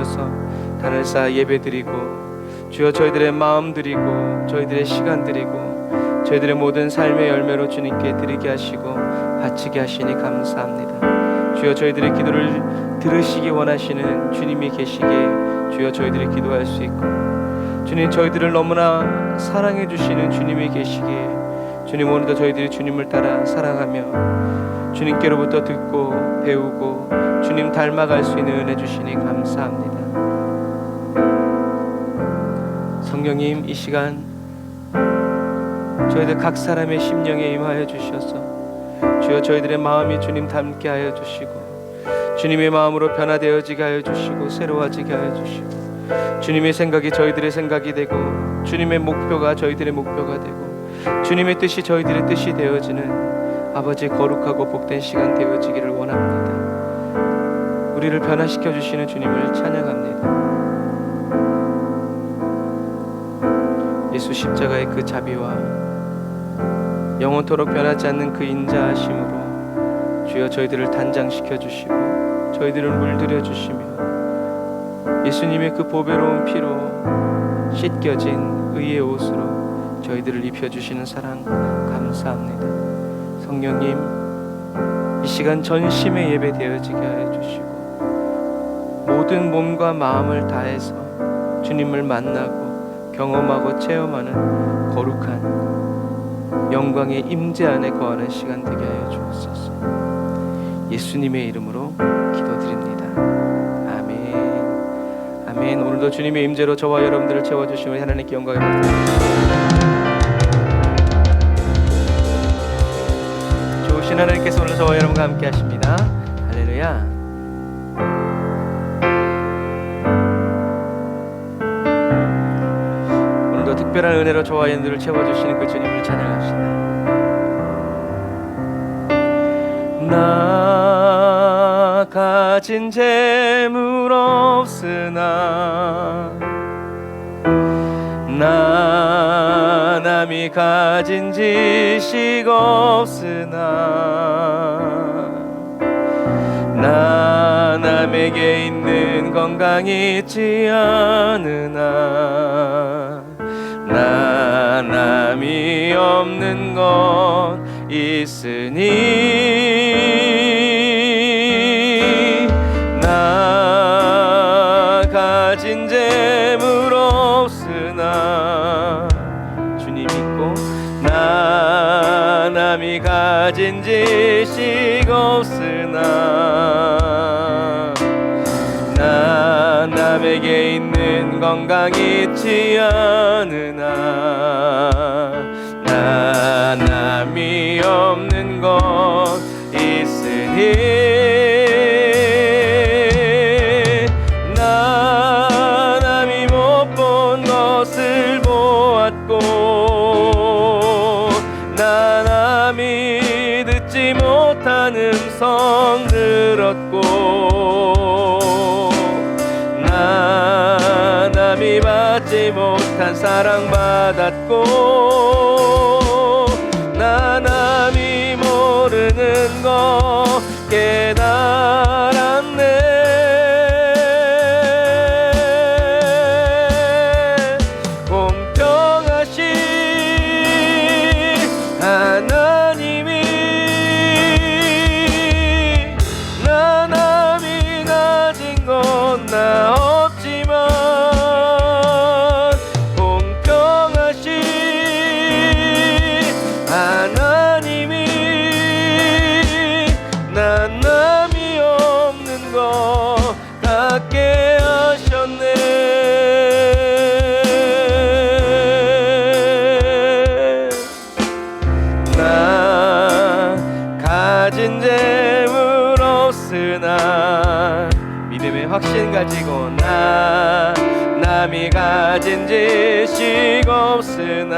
모여서 단을 쌓아 예배드리고 주여 저희들의 마음 드리고 저희들의 시간 드리고 저희들의 모든 삶의 열매로 주님께 드리게 하시고 바치게 하시니 감사합니다. 주여 저희들의 기도를 들으시기 원하시는 주님이 계시기에 주여 저희들이 기도할 수 있고 주님 저희들을 너무나 사랑해 주시는 주님이 계시기에 주님 오늘도 저희들이 주님을 따라 살아가며 주님께로부터 듣고 배우고 주님 닮아갈 수 있는 은혜 주시니 감사합니다. 성령님 이 시간 저희들 각 사람의 심령에 임하여 주셔서 주여 저희들의 마음이 주님 닮게 하여 주시고 주님의 마음으로 변화되어지게 하여 주시고 새로워지게 하여 주시고 주님의 생각이 저희들의 생각이 되고 주님의 목표가 저희들의 목표가 되고 주님의 뜻이 저희들의 뜻이 되어지는 아버지의 거룩하고 복된 시간 되어지기를 원합니다. 우리를 변화시켜 주시는 주님을 찬양합니다. 예수 십자가의 그 자비와 영원토록 변하지 않는 그 인자하심으로 주여 저희들을 단장시켜 주시고 저희들을 물들여 주시며 예수님의 그 보배로운 피로 씻겨진 의의 옷으로 저희들을 입혀주시는 사랑 감사합니다. 성령님 이 시간 전심의 예배 되어지게 하여 주시고 모든 몸과 마음을 다해서 주님을 만나고 경험하고 체험하는 거룩한 영광의 임재 안에 거하는 시간 되게 하여 주옵소서. 예수님의 이름으로 기도드립니다. 아멘. 아멘. 오늘도 주님의 임재로 저와 여러분들을 채워주시면 하나님께 영광을 받습니다. 좋으신 하나님께서 오늘 저와 여러분과 함께 하십니다. 할렐루야. 오늘도 특별한 은혜로 저와 여러분들을 채워주시는 그 주님을 찬양합시다. 나 가진 재물 없으나 나 남이 가진 지식 없으나 나 남에게 있는 건강 있지 않으나 나 남이 없는 건 있으니 나 가진 재물 없으나 주님 믿고 나 남이 가진 지식 없으나 나 남에게 있는 건강 있지 않으나 나 남이 없는 것 있으니 나 남이 못 본 것을 보았고 나 남이 듣지 못한 음성 들었고 나 남이 받지 못한 사랑 받았고 나 남이 모르는 거 깨달았네. 공평하신 하나님이 나 남이 가진 건 나 없지만 공평하신 하나님이 난 남이 없는 것 같게 하셨네. 나 가진 재물 없으나 믿음의 확신 가지고 나 남이 가진 지식 없으나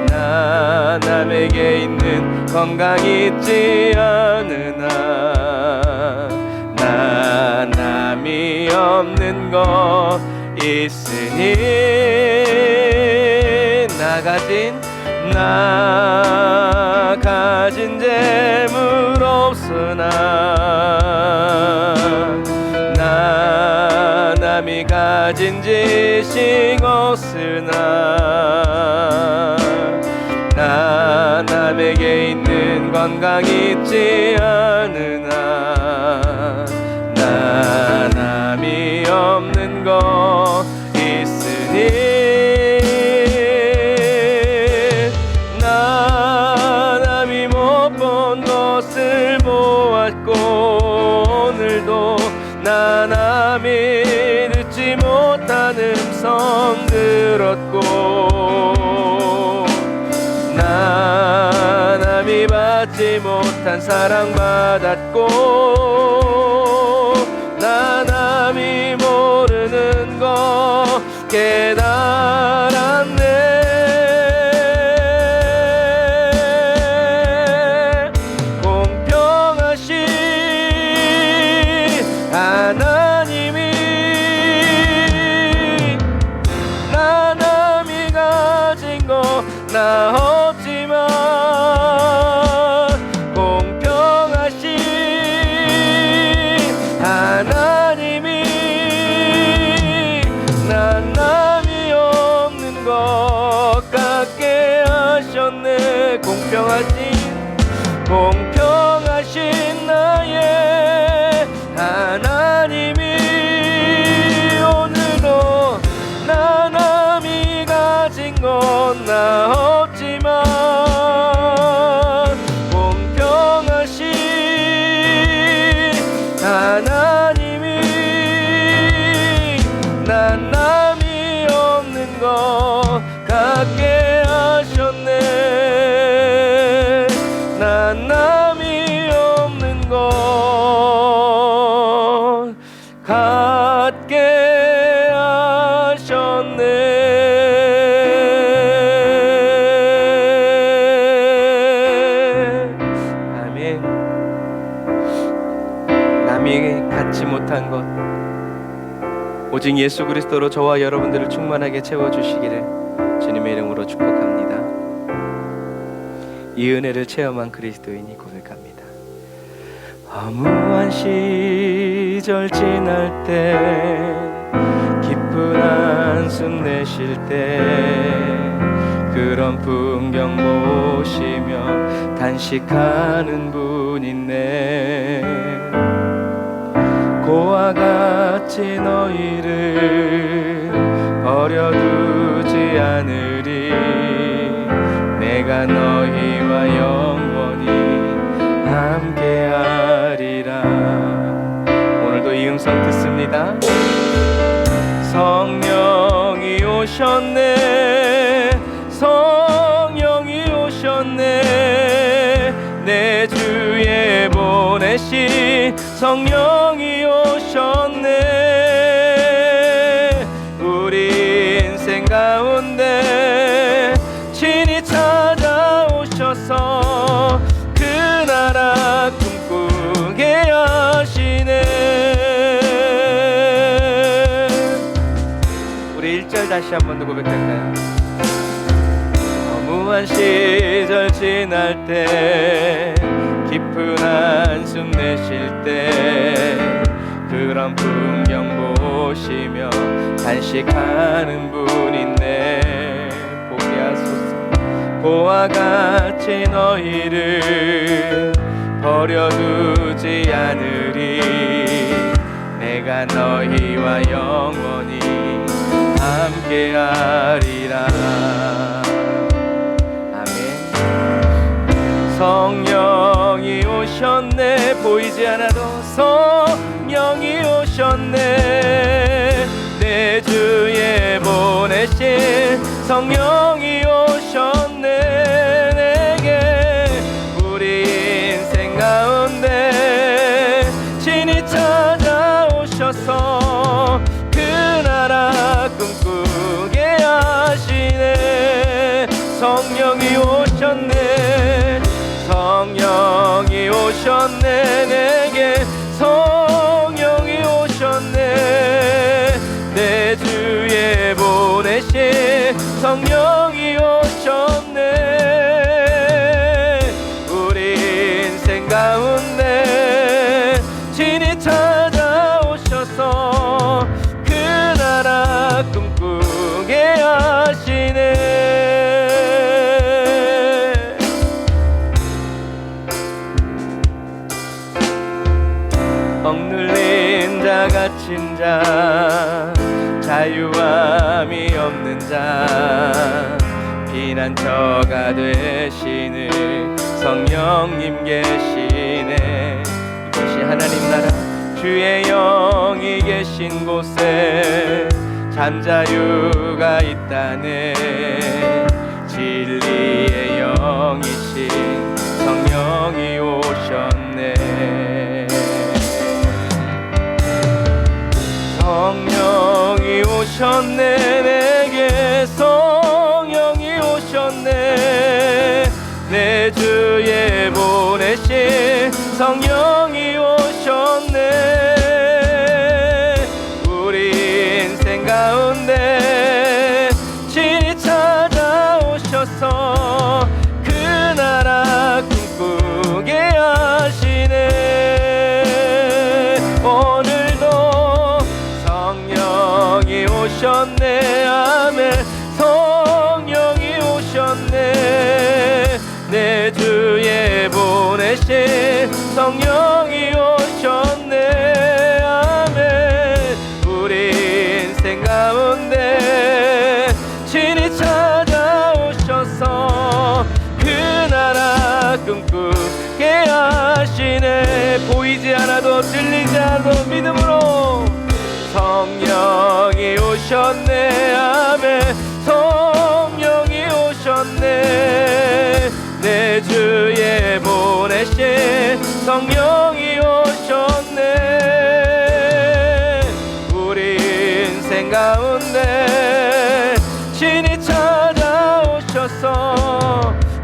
나 남에게 있는 건강 있지 않으나 나 남이 없는 것 있으니 나 가진 재물 없으나 남이 가진 지식 없으나 나 남에게 있는 건강 있지 않으나 나 남이 없는 거 있으니 나 남이 못 본 것을 보았고 오늘도 나 남이 듣지 못한 음성 들었고 나 남이 받지 못한 사랑 받았고 나 남이 모르는 거 깨달았네. 공평하신 하나님이 나 남이 가진 거 나 없지만 공평하신 하나님이 난 남이 없는 것 같게 하셨네. 공평하신 나의 하나님이 오늘도 나 남이 가진 건 나 없지만 공평하신 하나님이 난 남이 없는 것 같게 하셨네. 난 남이 없는 것 같게 하셨네. 아멘. 남이 갖지 못한 것 오직 예수 그리스도로 저와 여러분들을 충만하게 채워주시기를 주님의 이름으로 축복합니다. 이 은혜를 체험한 그리스도인이 고백합니다. 허무한 시절 지날 때 기쁜 한숨 내쉴 때 그런 풍경 보시며 단식하는 분 있네. 고와 같이 너희를 버려두지 않으리. 내가 너희와 영원히 함께하리라. 오늘도 이 음성 듣습니다. 성령이 오셨네. 성령이 오셨네. 내 주에 보내신 성령이 오셨네. 우리 인생 가운데 친히 찾아오셔서 그 나라 꿈꾸게 하시네. 우리 1절 다시 한 번 더 고백할까요? 허무한 시절 지날 때 깊은 한숨 내쉴 때 그런 풍경 보시며 단식하는 분 있네. 보게 하소서. 고와 같이 너희를 버려두지 않으리. 내가 너희와 영원히 함께하리라. 성령이 오셨네. 보이지 않아도 성령이 오셨네. 내 주에 보내신 성령이 오셨네. 내게 우리 인생 가운데 친히 찾아오셔서 그 나라 꿈꾸게 하시네. 성령이 오셨네. 성령이 오셨네. 내게 성령이 오셨네. 내 주에 보내신 성령이 오셨네. 우리 인생 가운데 친히 찾아오셔서 그 자 갇힌 자 자유함이 없는 자 피난처가 되시는 성령님 계시네. 이것이 하나님 나라 주의 영이 계신 곳에 잠자유가 있다네. 진리의 영이신 성령이 오셨네. 성령이 오셨네. 내게 성령이 오셨네. 내 주에 보내신 성령이 오셨네. 우리 인생 가운데 친히 찾아오셔서 그 나라 꿈꾸게 하시네. 오늘도 성령이 오셨네. 아멘. 성령이 오셨네. 내 주에 보내신 성령이 오셨네. 아멘. 우리 인생 가운데 친히 찾아오셔서 그 나라 꿈꾸게 하시네. 보이지 않아도 들리지 않아도 믿음으로 성령이 오셨네. 아멘. 성령이 오셨네. 내 주에 보내신 성령이 오셨네. 우리 인생 가운데 친히 찾아오셔서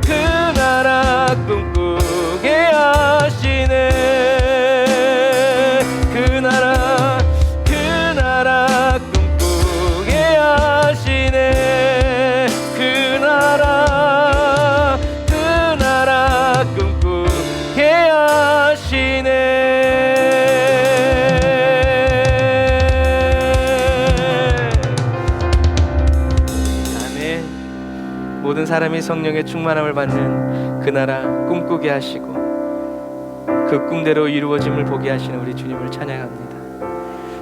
그 나라 꿈꾸게 하시네. 그 나라 꿈꾸게 하시네. 그 나라 꿈꾸게 하시네. 아멘. 모든 사람이 성령의 충만함을 받는 그 나라 꿈꾸게 하시고 그 꿈대로 이루어짐을 보게 하시는 우리 주님을 찬양합니다.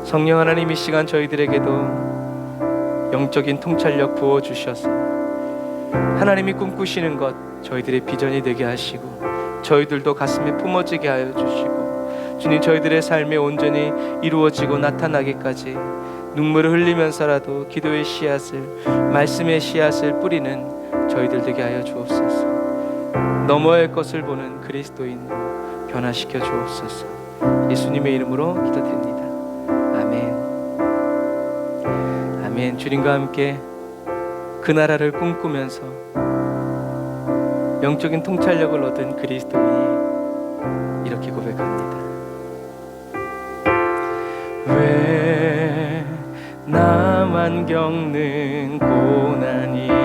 성령 하나님, 이 시간 저희들에게도 영적인 통찰력 부어주셔서 하나님이 꿈꾸시는 것 저희들의 비전이 되게 하시고 저희들도 가슴에 품어지게 하여 주시고 주님, 저희들의 삶에 온전히 이루어지고 나타나기까지 눈물을 흘리면서라도 기도의 씨앗을, 말씀의 씨앗을 뿌리는 저희들 되게 하여 주옵소서. 너머의 것을 보는 그리스도인으로 변화시켜 주옵소서. 예수님의 이름으로 기도드립니다. 아멘. 아멘. 주님과 함께 그 나라를 꿈꾸면서 영적인 통찰력을 얻은 그리스도인이 이렇게 고백합니다. 왜 나만 겪는 고난이냐고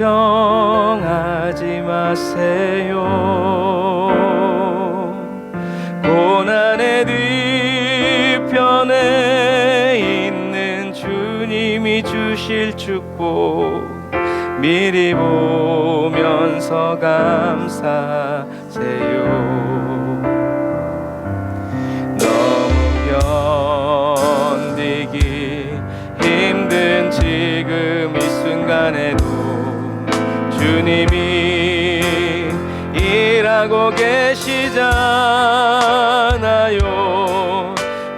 불평하지 마세요. 고난의 뒤편에 있는 주님이 주실 축복 미리 보면서 감사하세요. 견디기 힘든 지금 이 순간에도 주님이 일하고 계시잖아요.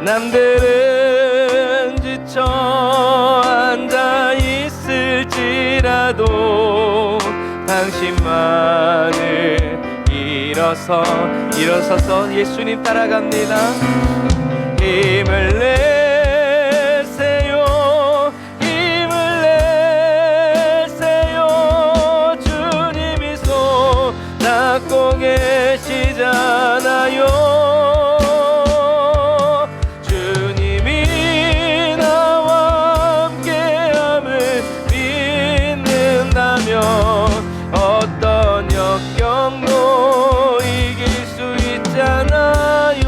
남들은 지쳐 앉아 있을지라도 당신만을 일어서서 예수님 따라갑니다. 힘을 내세요. 힘을 내세요. 주님이 손 잡고 계시잖아요. 주님이 나와 함께함을 믿는다면 어떤 역경도 이길 수 있잖아요.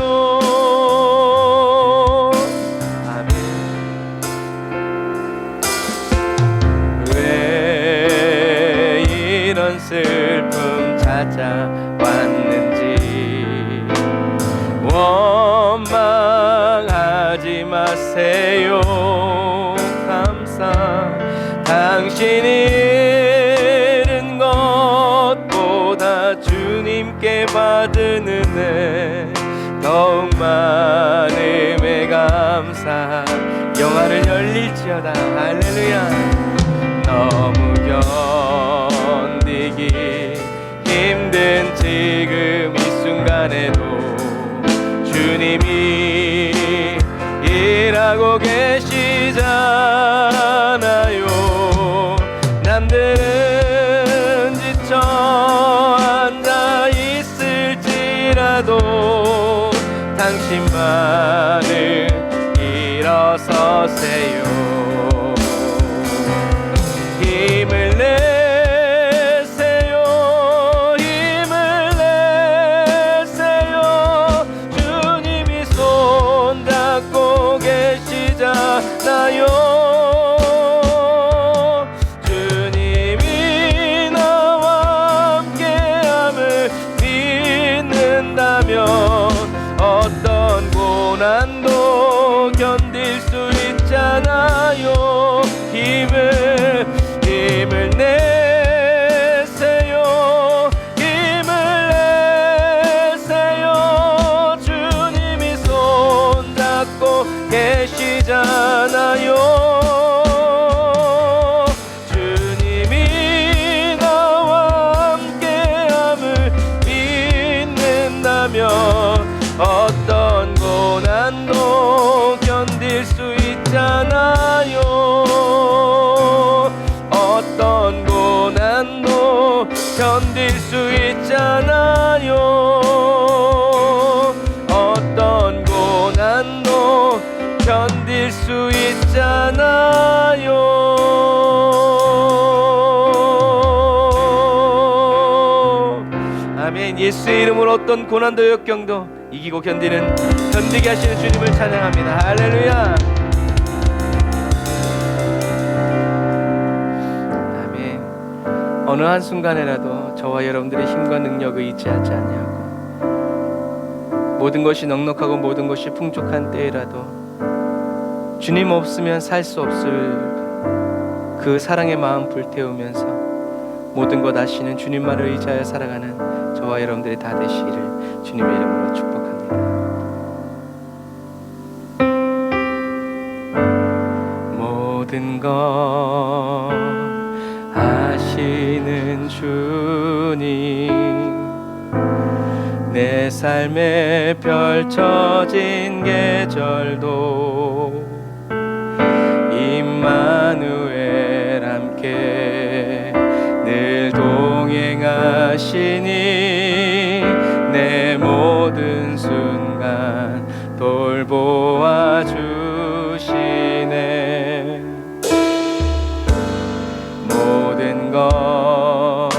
주세요. 감사. 당신이 잃은 것보다 주님께 받은 은혜 더욱 많음에 감사. 영화를 열릴지어다. 할렐루야. 너무 견디기 힘든 지금 이 순간에도 주님이 일하고 계시잖아요. 남들은 지쳐 앉아 있을지라도 당신만은 일어서세요. 힘을 내세요. 힘을 내세요. 주님이 손잡고 계시잖아요. 주님이 나와 함께함을 믿는다면 어떤 고난도 견딜 수 있잖아요. 힘을 내세요. 힘을 내세요. 주님이 손잡고 계시잖아요. 주님이 나와 함께함을 믿는다면 어떤 고난도 견딜 수 있잖아요. 어떤 고난도 견딜 수 있잖아요. 어떤 고난도 견딜 수 있잖아요. 아멘. 예수의 이름으로 어떤 고난도 역경도 이기고 견디게 하시는 주님을 찬양합니다. 할렐루야. 아멘. 어느 한순간에라도 저와 여러분들의 힘과 능력을 의지하지 아니하고 모든 것이 넉넉하고 모든 것이 풍족한 때에라도 주님 없으면 살 수 없을 그 사랑의 마음 불태우면서 모든 것 아시는 주님만을 의지하여 살아가는 저와 여러분들이 다 되시기를 주님의 이름으로 축복합니다. 모든 것 아시는 주님, 내 삶에 펼쳐진 계절도 임마누엘 함께 늘 동행하시니 내 모든 순간 돌보아 주시네. 모든 것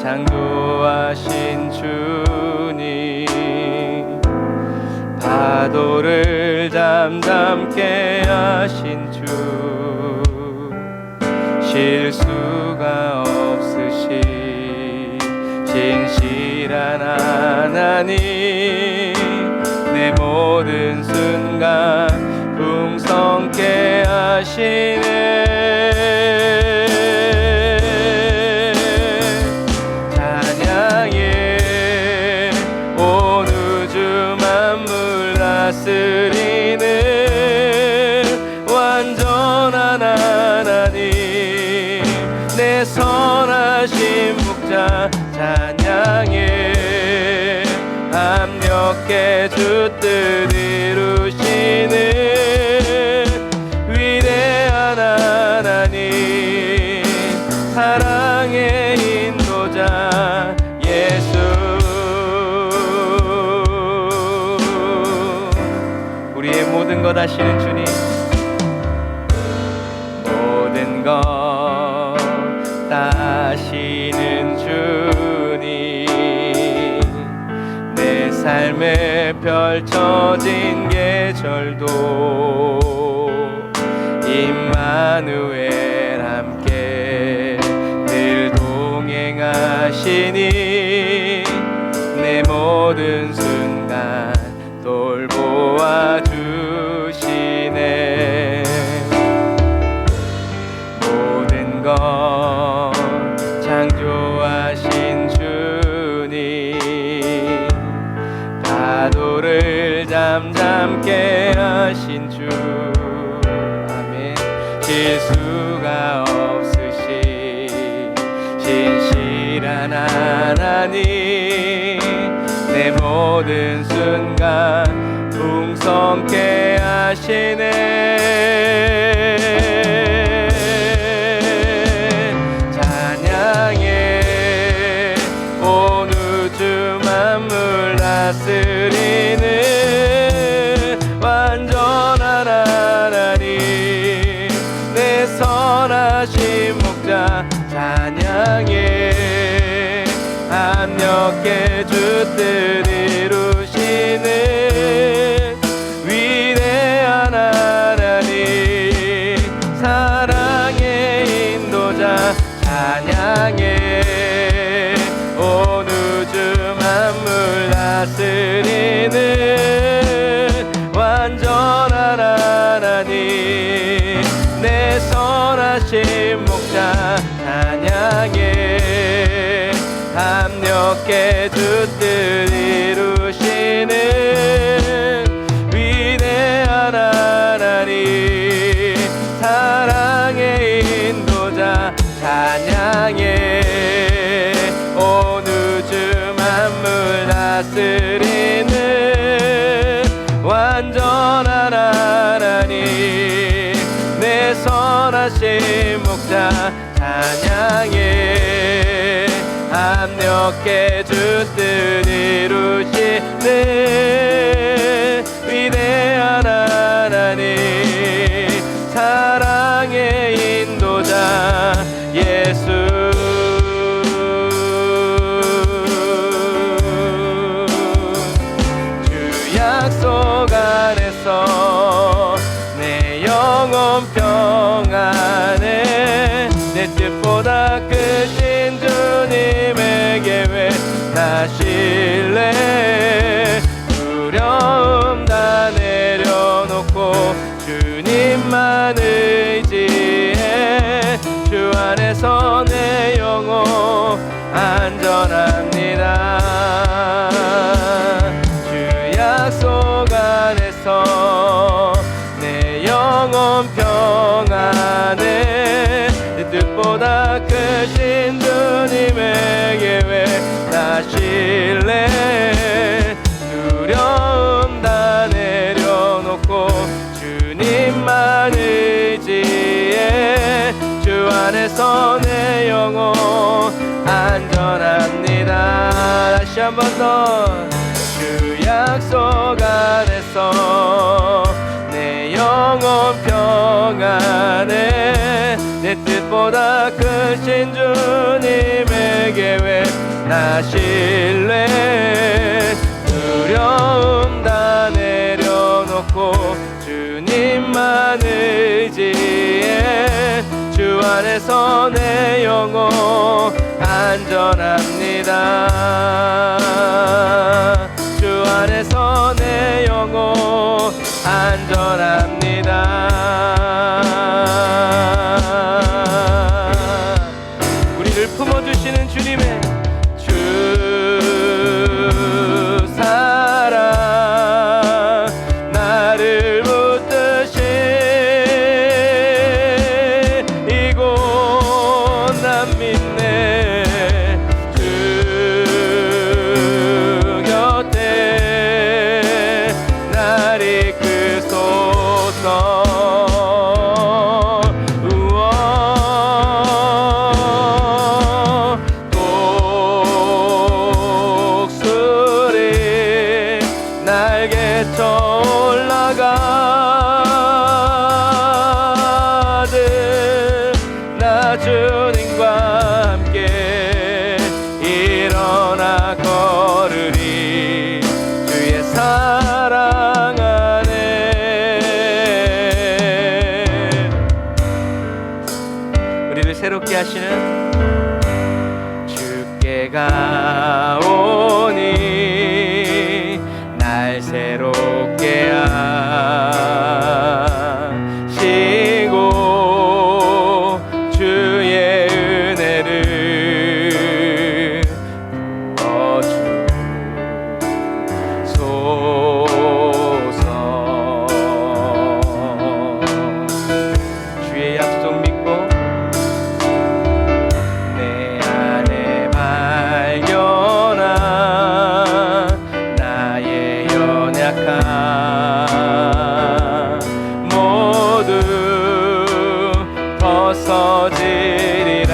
창조하신 주님, 파도를 잠잠케 하신 주, 실수가 없으신 진실한 하나님, 내 모든 순간 풍성케 하시네. 찬양해 온 우주 만물 다스리는 완전한 하나님, 내 선하신 목자 찬양해. 합력해 주 뜻 이루시는 위대한 하나님, 사랑의 인도자 예수. 우리의 모든 것 아시는 주님, 모든 것 아시는 주님, 내 삶에 펼쳐진 계절도 임마누엘 함께 늘 동행하시니 내 모든 순간 돌보아 주시네. 파도를 잠잠케 하신 주 아멘. 실수가 없으신 신실한 하나님, 내 모든 순간 풍성케 하시네. 찬양해 온 우주 만물 다스리는 완전한 하나님, 내 선하신 목자. 찬양해 합력해 주 뜻 이루시는 위대한 하나님, 사랑의 인도자. 찬양해 온 우주 만물 다스리는 완전한 하나님, 내 선하신 목자. 찬양해 합력해 주 뜻 이루시는 위대한 하나님, 사랑의 인도자. 찬양해 온 우주 만물 다스리는 완전한 하나님, 내 선하신 목자. 찬양해 합력해 주 뜻 이루시는 위대한 하나님, 사랑의 인도자 예수. 주 약속 안에서 내 영혼 평안해, 내 뜻보다 크신 주님에게 왜 나실래. 두려움 다 내려놓고 주님만 의지해, 주 안에서 내 영혼 안전합니다. 주 약속 안에서 내 영혼 평안해, 내 뜻보다 크신 주님에게 왜 나실래. 두려움 다 내려놓고 주님만 의지해, 주 안에서 내 영혼 안전합니다. 다시 한 번 더. 주 약속 안에서 내 영혼 평안해, 내 뜻보다 크신 주님에게 왜 나실래. 두려움 다 내려놓고 주님만 의지해, 주 안에서 내 영혼 안전합니다. 주 안에서 내 영혼 안전합니다. 우리를 품어주시는 주님의 주 사랑 나를 붙드신 이곳 난 믿네. 주 곁에 날 이끄소서. 날개쳐 올라가듯 나 주님과 함께 일어나 걸으리. 주의 사랑 안에 우리를 새롭게 하시는 주께 가오니 날 새롭게 하시고 주의 은혜를 부어주소서. 연약함 모두 벗어지리라.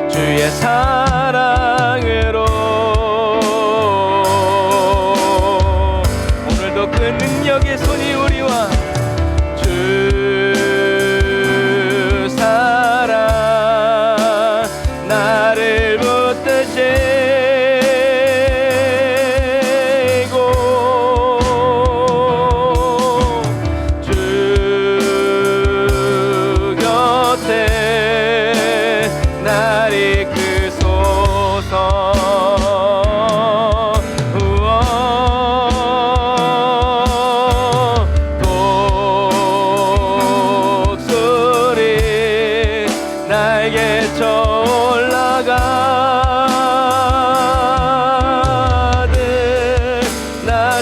주의 사랑으로 오늘도 그 능력의 손이 우리와 주 사랑 나를 붙드시고 주 곁에 날 이끄소서.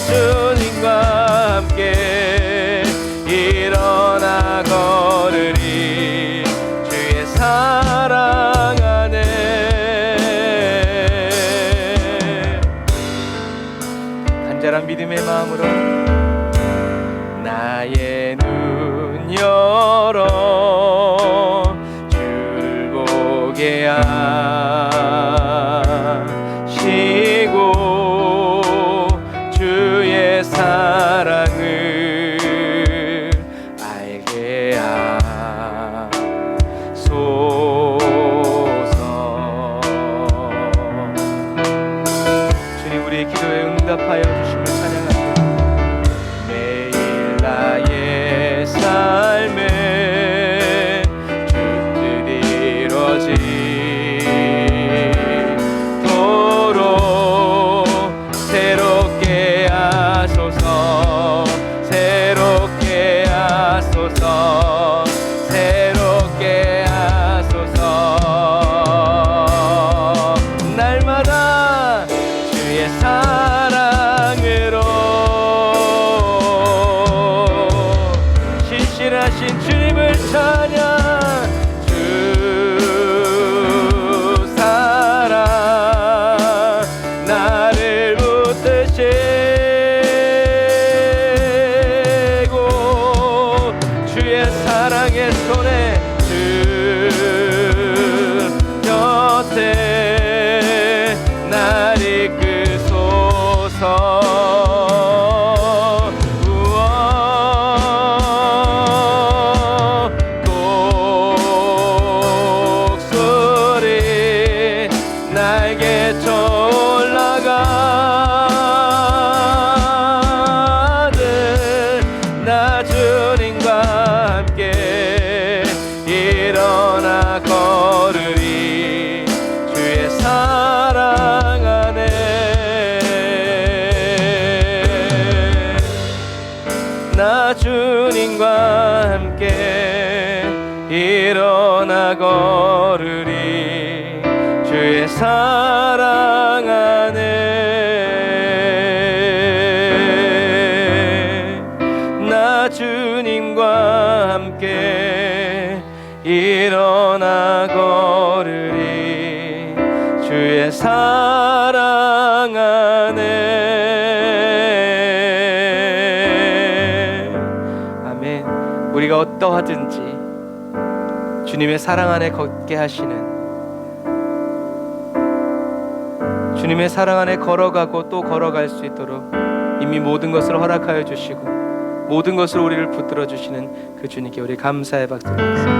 주님과 함께 일어나 걸으리. 주의 사랑 안에 간절한 믿음의 마음으로 나의 눈 열어 주를 보게 하시고 주의 사랑을 알게 하소서. 주님 우리의 기도에 응답하여 주심을 찬양합니다. 매일 나의 삶에 주 뜻이 이루어지도록 새롭게 하소서. 새롭게 하소서. 새롭게 하소서. 날마다 주의 사랑으로 신실하신 주님을 찬양. 주 사랑 나를 붙드시고 주의 사랑의 손에 주 곁에 날 이끄소서. 곡소리 날개쳐 올라가듯 나 주님과 함께 일어나 걸으리. 주의 사랑 안에 나 주님과 함께 일어나 걸으리. 주의 사랑 안에 나 주님과 함께 일어나 걸으리. 주의 사랑 안에. 아멘. 우리가 어떠하든지 주님의 사랑 안에 걷게 하시는, 주님의 사랑 안에 걸어가고 또 걸어갈 수 있도록 이미 모든 것을 허락하여 주시고 모든 것을 우리를 붙들어 주시는 그 주님께 우리 감사의 박수를 드립니다.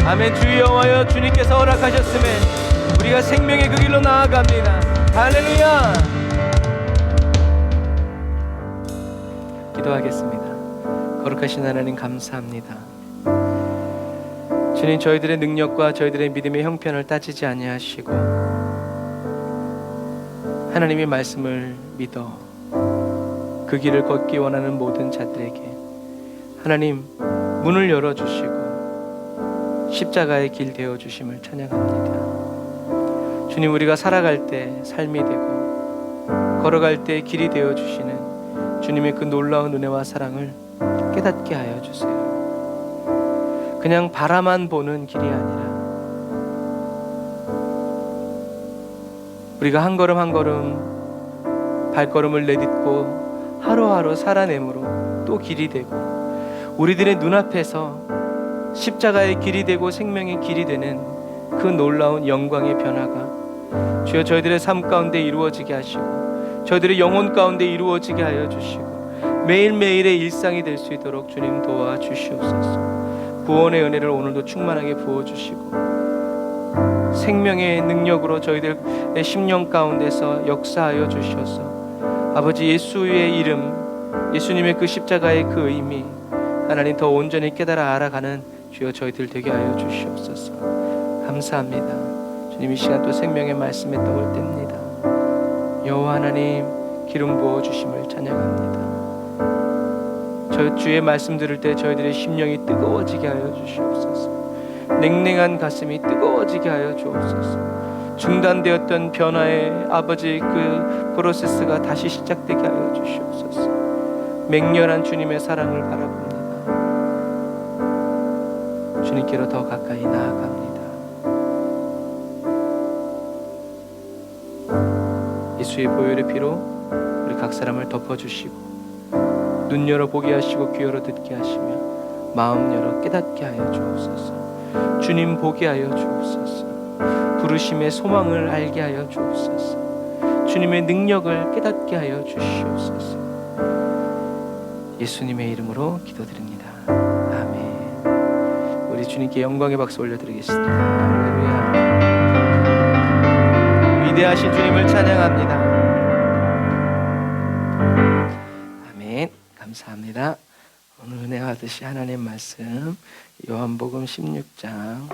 아멘. 주 여호와여, 주님께서 허락하셨음에 우리가 생명의 그 길로 나아갑니다. 할렐루야. 기도하겠습니다. 거룩하신 하나님 감사합니다. 주님, 저희들의 능력과 저희들의 믿음의 형편을 따지지 아니하시고 하나님의 말씀을 믿어 그 길을 걷기 원하는 모든 자들에게 하나님 문을 열어주시고 십자가의 길 되어주심을 찬양합니다. 주님, 우리가 살아갈 때 삶이 되고 걸어갈 때 길이 되어주시는 주님의 그 놀라운 은혜와 사랑을 깨닫게 하여 주세요. 그냥 바라만 보는 길이 아니라 우리가 한 걸음 한 걸음 발걸음을 내딛고 하루하루 살아내므로 또 길이 되고, 우리들의 눈앞에서 십자가의 길이 되고 생명의 길이 되는 그 놀라운 영광의 변화가 주여 저희들의 삶 가운데 이루어지게 하시고, 저희들의 영혼 가운데 이루어지게 하여 주시고, 매일매일의 일상이 될 수 있도록 주님 도와주시옵소서. 구원의 은혜를 오늘도 충만하게 부어주시고, 생명의 능력으로 저희들의 심령 가운데서 역사하여 주셔서 아버지 예수의 이름, 예수님의 그 십자가의 그 의미 하나님 더 온전히 깨달아 알아가는 주여 저희들 되게 하여 주시옵소서. 감사합니다. 주님 이 시간 또 생명의 말씀에 떠올 때입니다. 여호와 하나님 기름 부어 주심을 찬양합니다. 저 주의 말씀 들을 때 저희들의 심령이 뜨거워지게 하여 주시옵소서. 냉랭한 가슴이 뜨거워지게 하여 주옵소서. 중단되었던 변화의 아버지 그 프로세스가 다시 시작되게 하여 주시옵소서. 맹렬한 주님의 사랑을 바라봅니다. 주님께로 더 가까이 나아갑니다. 예수의 보혈의 피로 우리 각 사람을 덮어주시고, 눈 열어 보게 하시고 귀 열어 듣게 하시며 마음 열어 깨닫게 하여 주옵소서. 주님 보게 하여 주옵소서. 부르심의 소망을 알게 하여 주옵소서. 주님의 능력을 깨닫게 하여 주시옵소서. 예수님의 이름으로 기도드립니다. 아멘. 우리 주님께 영광의 박수 올려드리겠습니다. 할렐루야. 위대하신 주님을 찬양합니다. 아멘. 감사합니다. 오늘 은혜 받으시 하나님 말씀 요한복음 16장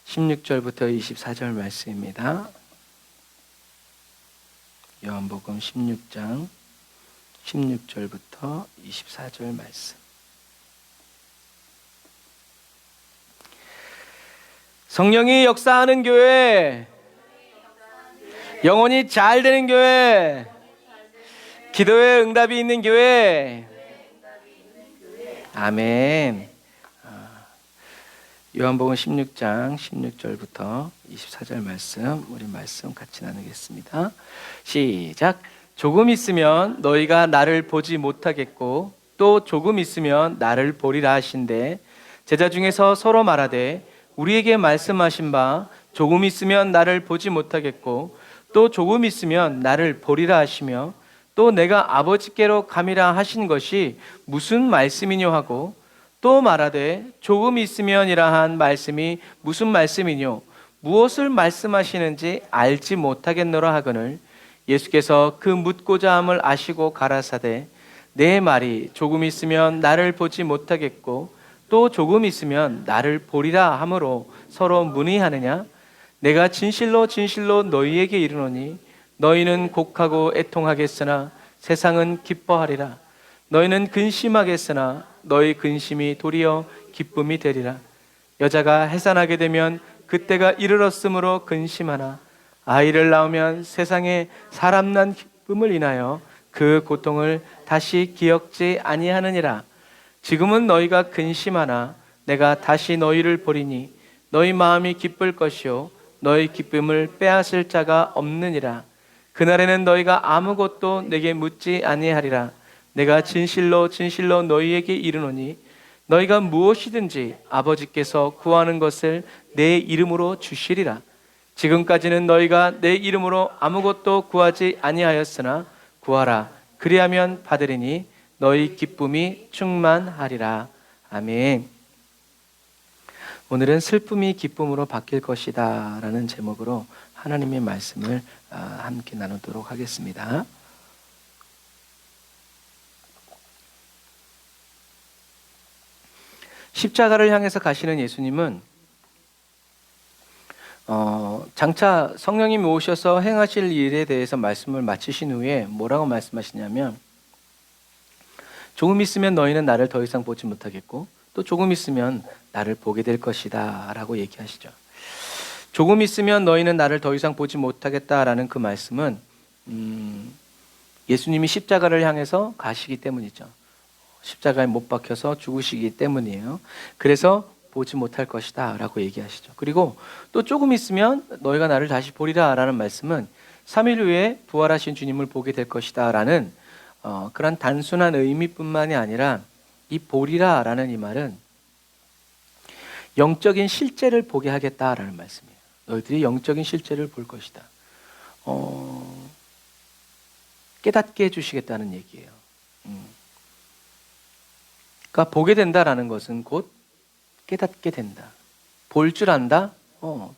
16절부터 24절 말씀입니다. 요한복음 16장 16절부터 24절 말씀. 성령이 역사하는 교회, 영혼이 잘 되는 교회, 기도에 응답이 있는 교회. 아멘. 요한복음 16장 16절부터 24절 말씀, 우리 말씀 같이 나누겠습니다. 시작. 조금 있으면 너희가 나를 보지 못하겠고 또 조금 있으면 나를 보리라 하신대, 제자 중에서 서로 말하되 우리에게 말씀하신 바 조금 있으면 나를 보지 못하겠고 또 조금 있으면 나를 보리라 하시며, 또 내가 아버지께로 감이라 하신 것이 무슨 말씀이뇨 하고, 또 말하되 조금 있으면이라 한 말씀이 무슨 말씀이뇨, 무엇을 말씀하시는지 알지 못하겠노라 하거늘, 예수께서 그 묻고자 함을 아시고 가라사대 내 말이 조금 있으면 나를 보지 못하겠고 또 조금 있으면 나를 보리라 하므로 서로 문의하느냐. 내가 진실로 진실로 너희에게 이르노니 너희는 곡하고 애통하겠으나 세상은 기뻐하리라. 너희는 근심하겠으나 너희 근심이 도리어 기쁨이 되리라. 여자가 해산하게 되면 그때가 이르렀으므로 근심하나 아이를 낳으면 세상에 사람 난 기쁨을 인하여 그 고통을 다시 기억지 아니하느니라. 지금은 너희가 근심하나 내가 다시 너희를 보리니 너희 마음이 기쁠 것이요 너희 기쁨을 빼앗을 자가 없느니라. 그날에는 너희가 아무것도 내게 묻지 아니하리라. 내가 진실로 진실로 너희에게 이르노니 너희가 무엇이든지 아버지께서 구하는 것을 내 이름으로 주시리라. 지금까지는 너희가 내 이름으로 아무것도 구하지 아니하였으나 구하라. 그리하면 받으리니 너희 기쁨이 충만하리라. 아멘. 오늘은 슬픔이 기쁨으로 바뀔 것이다 라는 제목으로 하나님의 말씀을 함께 나누도록 하겠습니다. 십자가를 향해서 가시는 예수님은 장차 성령님이 오셔서 행하실 일에 대해서 말씀을 마치신 후에 뭐라고 말씀하시냐면, 조금 있으면 너희는 나를 더 이상 보지 못하겠고 또 조금 있으면 나를 보게 될 것이다 라고 얘기하시죠. 조금 있으면 너희는 나를 더 이상 보지 못하겠다라는 그 말씀은 예수님이 십자가를 향해서 가시기 때문이죠. 십자가에 못 박혀서 죽으시기 때문이에요. 그래서 보지 못할 것이다 라고 얘기하시죠. 그리고 또 조금 있으면 너희가 나를 다시 보리라 라는 말씀은 3일 후에 부활하신 주님을 보게 될 것이다 라는 그런 단순한 의미뿐만이 아니라 이 보리라 라는 이 말은 영적인 실제를 보게 하겠다라는 말씀이에요. 너희들이 영적인 실제를 볼 것이다. 깨닫게 해주시겠다는 얘기예요. 그러니까 보게 된다라는 것은 곧 깨닫게 된다. 볼 줄 안다?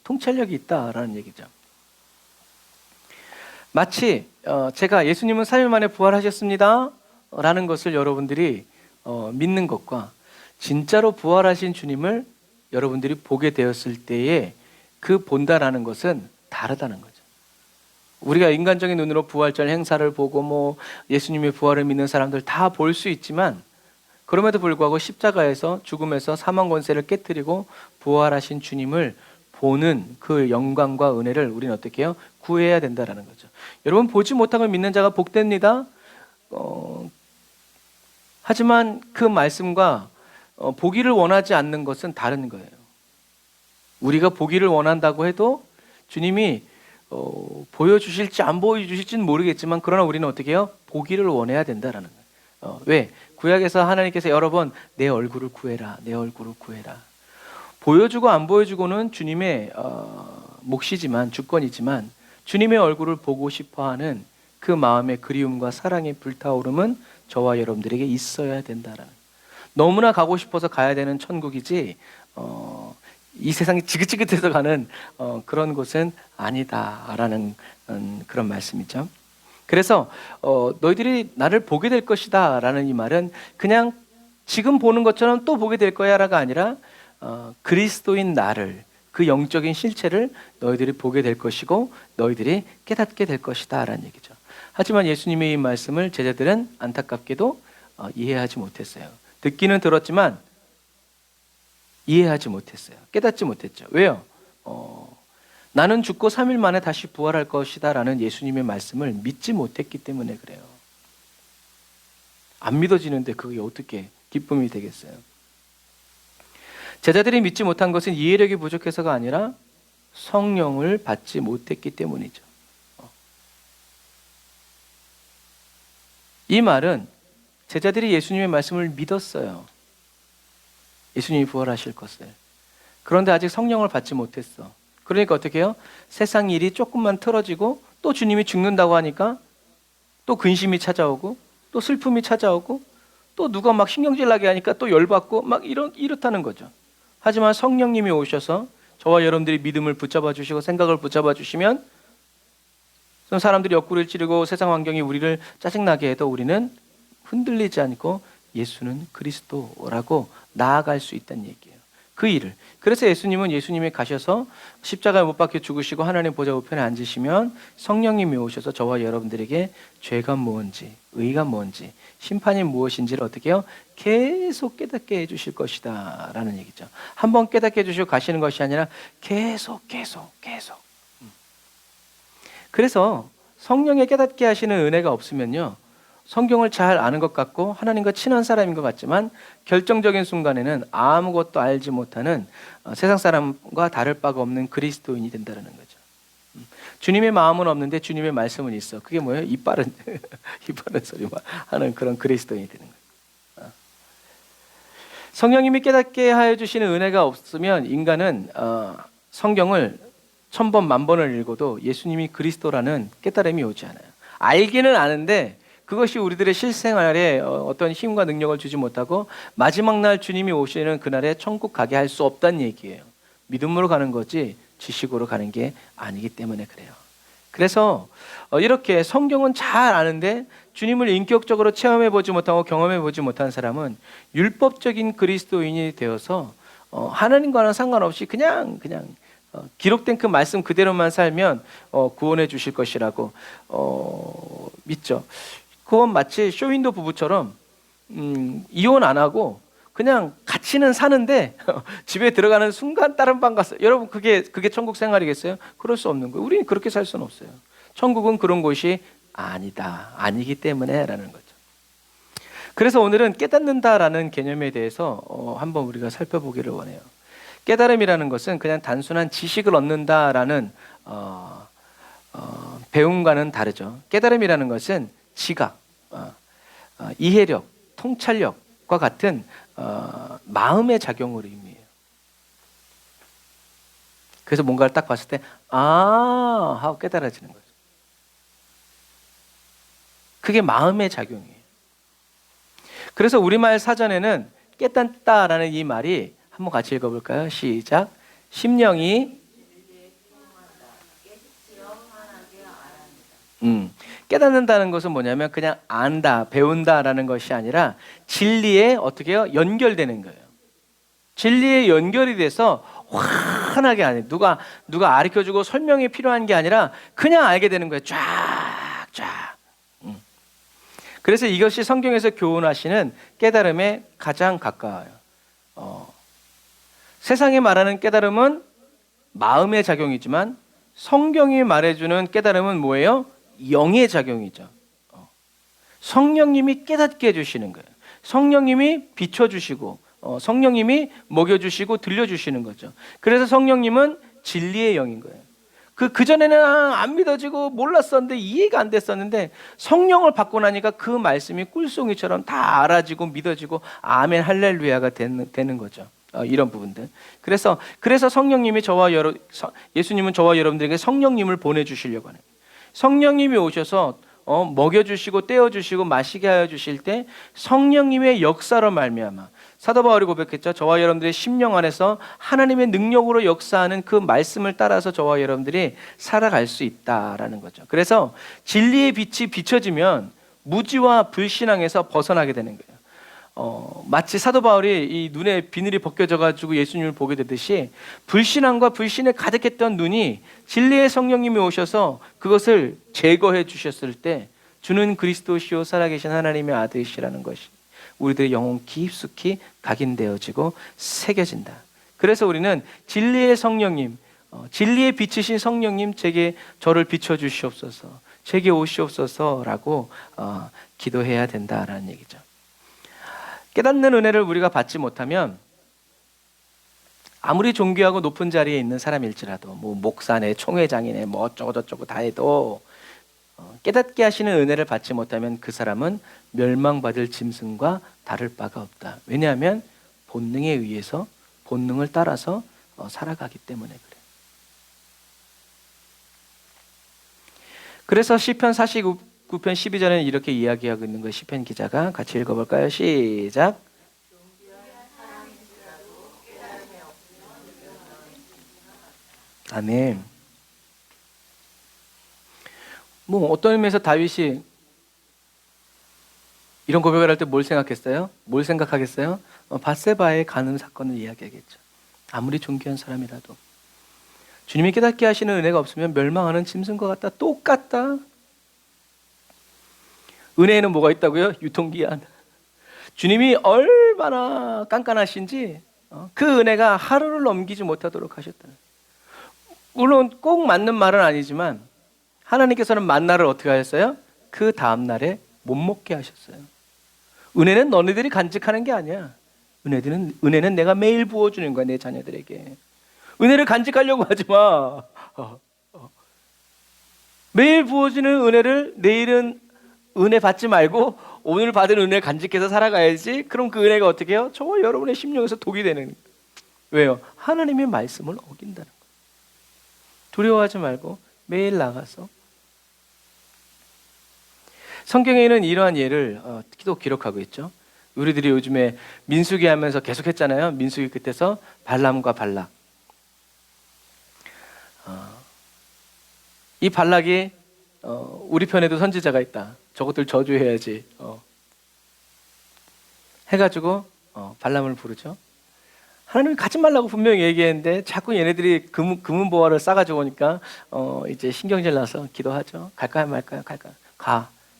통찰력이 있다라는 얘기죠. 마치 제가 예수님은 3일 만에 부활하셨습니다 라는 것을 여러분들이 믿는 것과 진짜로 부활하신 주님을 여러분들이 보게 되었을 때에 그 본다라는 것은 다르다는 거죠. 우리가 인간적인 눈으로 부활절 행사를 보고 뭐 예수님의 부활을 믿는 사람들 다 볼 수 있지만 그럼에도 불구하고 십자가에서 죽음에서 사망 권세를 깨뜨리고 부활하신 주님을 보는 그 영광과 은혜를 우리는 어떻게 해요? 구해야 된다라는 거죠. 여러분 보지 못한 걸 믿는 자가 복됩니다. 하지만 그 말씀과 보기를 원하지 않는 것은 다른 거예요. 우리가 보기를 원한다고 해도 주님이 보여주실지 안 보여주실지는 모르겠지만 그러나 우리는 어떻게 해요? 보기를 원해야 된다라는 거예요. 왜? 구약에서 하나님께서 여러 번 내 얼굴을 구해라, 내 얼굴을 구해라. 보여주고 안 보여주고는 주님의 몫이지만 주권이지만 주님의 얼굴을 보고 싶어하는 그 마음의 그리움과 사랑의 불타오름은 저와 여러분들에게 있어야 된다라는 거예요. 너무나 가고 싶어서 가야 되는 천국이지 이 세상이 지긋지긋해서 가는 그런 곳은 아니다라는 그런 말씀이죠. 그래서 너희들이 나를 보게 될 것이다 라는 이 말은 그냥 지금 보는 것처럼 또 보게 될 거야 라가 아니라 그리스도인 나를, 그 영적인 실체를 너희들이 보게 될 것이고 너희들이 깨닫게 될 것이다 라는 얘기죠. 하지만 예수님의 이 말씀을 제자들은 안타깝게도 이해하지 못했어요. 듣기는 들었지만 이해하지 못했어요. 깨닫지 못했죠. 왜요? 나는 죽고 3일 만에 다시 부활할 것이다 라는 예수님의 말씀을 믿지 못했기 때문에 그래요. 안 믿어지는데 그게 어떻게 기쁨이 되겠어요? 제자들이 믿지 못한 것은 이해력이 부족해서가 아니라 성령을 받지 못했기 때문이죠. 이 말은 제자들이 예수님의 말씀을 믿었어요. 예수님이 부활하실 것을. 그런데 아직 성령을 받지 못했어. 그러니까 어떻게 해요? 세상 일이 조금만 틀어지고 또 주님이 죽는다고 하니까 또 근심이 찾아오고 또 슬픔이 찾아오고 또 누가 막 신경질 나게 하니까 또 열받고 막 이렇다는 거죠. 하지만 성령님이 오셔서 저와 여러분들이 믿음을 붙잡아 주시고 생각을 붙잡아 주시면 사람들이 옆구리를 찌르고 세상 환경이 우리를 짜증나게 해도 우리는 흔들리지 않고 예수는 그리스도라고 나아갈 수 있다는 얘기예요. 그 일을. 그래서 예수님은 예수님이 가셔서 십자가에 못 박혀 죽으시고 하나님 보좌 우편에 앉으시면 성령님이 오셔서 저와 여러분들에게 죄가 무엇인지, 의가 뭔지, 심판이 무엇인지를 어떻게 해요? 계속 깨닫게 해주실 것이다 라는 얘기죠. 한번 깨닫게 해주시고 가시는 것이 아니라 계속. 그래서 성령의 깨닫게 하시는 은혜가 없으면요, 성경을 잘 아는 것 같고 하나님과 친한 사람인 것 같지만 결정적인 순간에는 아무것도 알지 못하는 세상 사람과 다를 바가 없는 그리스도인이 된다는 거죠. 주님의 마음은 없는데 주님의 말씀은 있어. 그게 뭐예요? 이빨은 소리만 하는 그런 그리스도인이 되는 거예요. 성령님이 깨닫게 하여 주시는 은혜가 없으면 인간은 성경을 1000번, 10,000번을 읽어도 예수님이 그리스도라는 깨달음이 오지 않아요. 알기는 아는데 그것이 우리들의 실생활에 어떤 힘과 능력을 주지 못하고 마지막 날 주님이 오시는 그날에 천국 가게 할 수 없다는 얘기예요. 믿음으로 가는 거지 지식으로 가는 게 아니기 때문에 그래요. 그래서 이렇게 성경은 잘 아는데 주님을 인격적으로 체험해보지 못하고 경험해보지 못한 사람은 율법적인 그리스도인이 되어서 하나님과는 상관없이 그냥 기록된 그 말씀 그대로만 살면 구원해 주실 것이라고 믿죠. 그건 마치 쇼윈도 부부처럼 이혼 안 하고 그냥 같이는 사는데 집에 들어가는 순간 다른 방 갔어요. 여러분 그게 천국 생활이겠어요? 그럴 수 없는 거예요. 우리는 그렇게 살 수는 없어요. 천국은 그런 곳이 아니기 때문에 라는 거죠. 그래서 오늘은 깨닫는다라는 개념에 대해서 한번 우리가 살펴보기를 원해요. 깨달음이라는 것은 그냥 단순한 지식을 얻는다라는 배움과는 다르죠. 깨달음이라는 것은 지각, 이해력, 통찰력과 같은 마음의 작용을 의미해요. 그래서 뭔가를 딱 봤을 때 하고 깨달아지는 거죠. 그게 마음의 작용이에요. 그래서 우리말 사전에는 깨닫다라는 이 말이 한번 같이 읽어볼까요? 시작. 심령이 깨닫는다는 것은 뭐냐면 그냥 안다, 배운다라는 것이 아니라 진리에 어떻게 해요? 연결되는 거예요. 진리에 연결이 돼서 환하게 아니 누가 가르쳐주고 설명이 필요한 게 아니라 그냥 알게 되는 거예요. 쫙. 그래서 이것이 성경에서 교훈하시는 깨달음에 가장 가까워요. 세상이 말하는 깨달음은 마음의 작용이지만 성경이 말해주는 깨달음은 뭐예요? 영의 작용이죠. 성령님이 깨닫게 해주시는 거예요. 성령님이 비춰주시고 성령님이 먹여주시고 들려주시는 거죠. 그래서 성령님은 진리의 영인 거예요. 그전에는 안 믿어지고 몰랐었는데 이해가 안 됐었는데 성령을 받고 나니까 그 말씀이 꿀송이처럼 다 알아지고 믿어지고 아멘 할렐루야가 되는 거죠. 이런 부분들. 그래서 성령님이 예수님은 저와 여러분들에게 성령님을 보내주시려고 하는 거예요. 성령님이 오셔서 먹여주시고 떼어주시고 마시게 하여 주실 때 성령님의 역사로 말미암아 사도 바울이 고백했죠. 저와 여러분들의 심령 안에서 하나님의 능력으로 역사하는 그 말씀을 따라서 저와 여러분들이 살아갈 수 있다라는 거죠. 그래서 진리의 빛이 비춰지면 무지와 불신앙에서 벗어나게 되는 거예요. 마치 사도 바울이 이 눈에 비늘이 벗겨져 가지고 예수님을 보게 되듯이 불신앙과 불신에 가득했던 눈이 진리의 성령님이 오셔서 그것을 제거해 주셨을 때 주는 그리스도시요 살아계신 하나님의 아들이시라는 것이 우리들의 영혼 깊숙이 각인되어지고 새겨진다. 그래서 우리는 진리의 성령님, 진리의 빛이신 성령님 제게 저를 비춰주시옵소서, 제게 오시옵소서라고 기도해야 된다라는 얘기죠. 깨닫는 은혜를 우리가 받지 못하면 아무리 존귀하고 높은 자리에 있는 사람일지라도 뭐 목사네, 총회장이네, 뭐 어쩌고 저쩌고 다 해도 깨닫게 하시는 은혜를 받지 못하면 그 사람은 멸망받을 짐승과 다를 바가 없다. 왜냐하면 본능에 의해서 본능을 따라서 살아가기 때문에 그래요. 그래서 시편 49편 12절에는 이렇게 이야기하고 있는 거예요. 시편 기자가 같이 읽어볼까요? 시작. 아멘. 뭐 어떤 의미에서 다윗이 이런 고백을 할 때 뭘 생각했어요? 뭘 생각하겠어요? 밧세바의 간음 사건을 이야기하겠죠. 아무리 존귀한 사람이라도 주님이 깨닫게 하시는 은혜가 없으면 멸망하는 짐승과 같다. 똑같다. 은혜에는 뭐가 있다고요? 유통기한. 주님이 얼마나 깐깐하신지 그 은혜가 하루를 넘기지 못하도록 하셨다. 물론 꼭 맞는 말은 아니지만 하나님께서는 만나를 어떻게 하셨어요? 그 다음 날에 못 먹게 하셨어요. 은혜는 너네들이 간직하는 게 아니야. 은혜는 내가 매일 부어주는 거야, 내 자녀들에게. 은혜를 간직하려고 하지 마. 매일 부어주는 은혜를 내일은 은혜 받지 말고 오늘 받은 은혜 간직해서 살아가야지. 그럼 그 은혜가 어떻게 해요? 저와 여러분의 심령에서 독이 되는 거예요. 왜요? 하나님의 말씀을 어긴다는 거예요. 두려워하지 말고 매일 나가서. 성경에는 이러한 예를 또 기록하고 있죠. 우리들이 요즘에 민수기 하면서 계속 했잖아요. 민수기 끝에서 발람과 발락. 이 발락이 우리 편에도 선지자가 있다. 저것들 저주해야지. 해가지고 발람을 부르죠. 하나님이 가지 말라고 분명히 얘기했는데 자꾸 얘네들이 금은 보화를 싸가지고 오니까 이제 신경질 나서 기도하죠. 갈까요 말까요? 갈까요?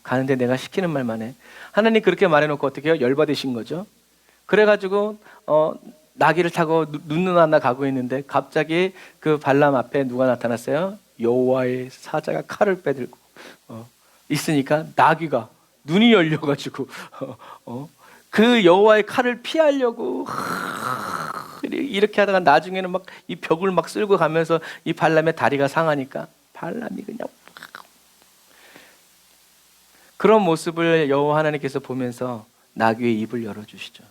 가는데 내가 시키는 말만 해. 하나님 그렇게 말해놓고 어떻게 해요? 열받으신 거죠. 그래가지고 나귀를 타고 눈누나 가고 있는데 갑자기 그 발람 앞에 누가 나타났어요? 여호와의 사자가 칼을 빼들고 있으니까 나귀가 눈이 열려가지고 그 여호와의 칼을 피하려고 이렇게 하다가 나중에는 막 이 벽을 막 쓸고 가면서 이 발람의 다리가 상하니까 발람이 그냥 그런 모습을 여호와 하나님께서 보면서 나귀의 입을 열어주시죠.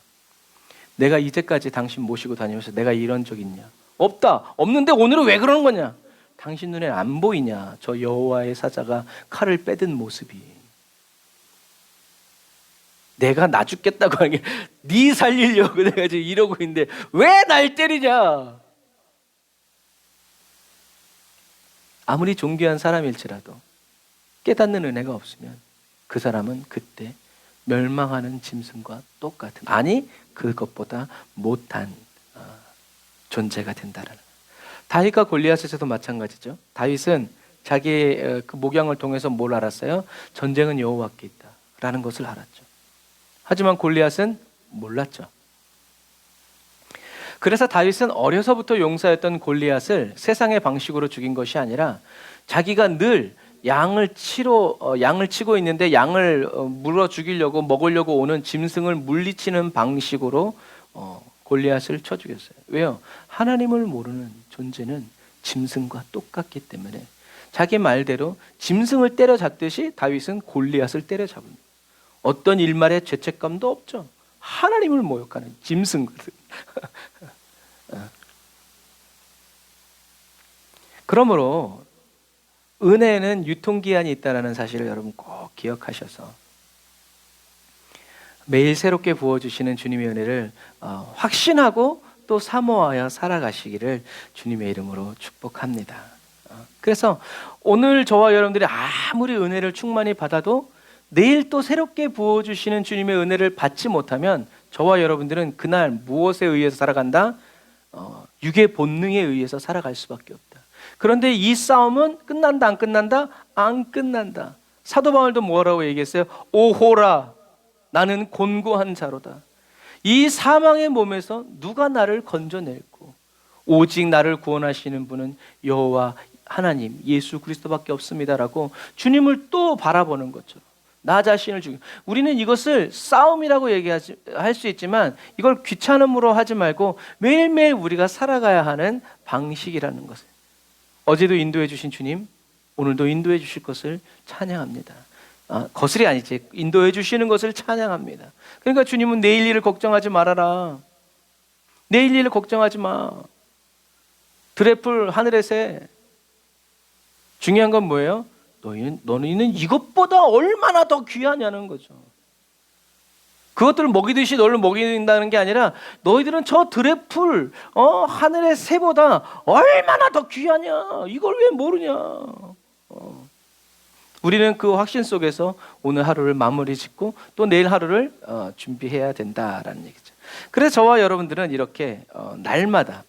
내가 이제까지 당신 모시고 다니면서 내가 이런 적 있냐? 없다. 없는데 오늘은 왜 그러는 거냐? 당신 눈에 안 보이냐? 저 여호와의 사자가 칼을 빼든 모습이. 내가 나 죽겠다고 하는 게 네 살리려고 내가 지금 이러고 있는데 왜 날 때리냐? 아무리 존귀한 사람일지라도 깨닫는 은혜가 없으면 그 사람은 그때 멸망하는 짐승과 똑같은, 아니 그것보다 못한 존재가 된다라는. 다윗과 골리앗에서도 마찬가지죠. 다윗은 자기의 그 목양을 통해서 뭘 알았어요? 전쟁은 여호와께 있다라는 것을 알았죠. 하지만 골리앗은 몰랐죠. 그래서 다윗은 어려서부터 용사였던 골리앗을 세상의 방식으로 죽인 것이 아니라 자기가 늘 양을 치고 있는데 양을 물어 죽이려고 먹으려고 오는 짐승을 물리치는 방식으로 골리앗을 쳐 죽였어요. 왜요? 하나님을 모르는 존재는 짐승과 똑같기 때문에 자기 말대로 짐승을 때려잡듯이 다윗은 골리앗을 때려잡습니다. 어떤 일말의 죄책감도 없죠. 하나님을 모욕하는 짐승거든. 그러므로 은혜는 유통기한이 있다는 사실을 여러분 꼭 기억하셔서 매일 새롭게 부어주시는 주님의 은혜를 확신하고 또 사모하여 살아가시기를 주님의 이름으로 축복합니다. 그래서 오늘 저와 여러분들이 아무리 은혜를 충만히 받아도 내일 또 새롭게 부어주시는 주님의 은혜를 받지 못하면 저와 여러분들은 그날 무엇에 의해서 살아간다? 육의 본능에 의해서 살아갈 수밖에 없다. 그런데 이 싸움은 끝난다 안 끝난다? 안 끝난다. 사도 바울도 뭐라고 얘기했어요? 오호라 나는 곤고한 자로다. 이 사망의 몸에서 누가 나를 건져낼고 오직 나를 구원하시는 분은 여호와 하나님 예수 그리스도밖에 없습니다라고 주님을 또 바라보는 것처럼 나 자신을 죽이고, 우리는 이것을 싸움이라고 할 수 있지만 이걸 귀찮음으로 하지 말고 매일매일 우리가 살아가야 하는 방식이라는 것을, 어제도 인도해 주신 주님 오늘도 인도해 주실 것을 찬양합니다. 거슬이 아니지, 인도해 주시는 것을 찬양합니다. 그러니까 주님은 내일 일을 걱정하지 말아라. 내일 일을 걱정하지 마. 드래플 하늘의 새. 중요한 건 뭐예요? 너희는 이것보다 얼마나 더 귀하냐는 거죠. 그것들을 먹이듯이 너를 먹인다는 게 아니라 너희들은 저 드래플 하늘의 새보다 얼마나 더 귀하냐. 이걸 왜 모르냐. 우리는 그 확신 속에서 오늘 하루를 마무리 짓고 또 내일 하루를 준비해야 된다라는 얘기죠. 그래서 저와 여러분들은 이렇게 날마다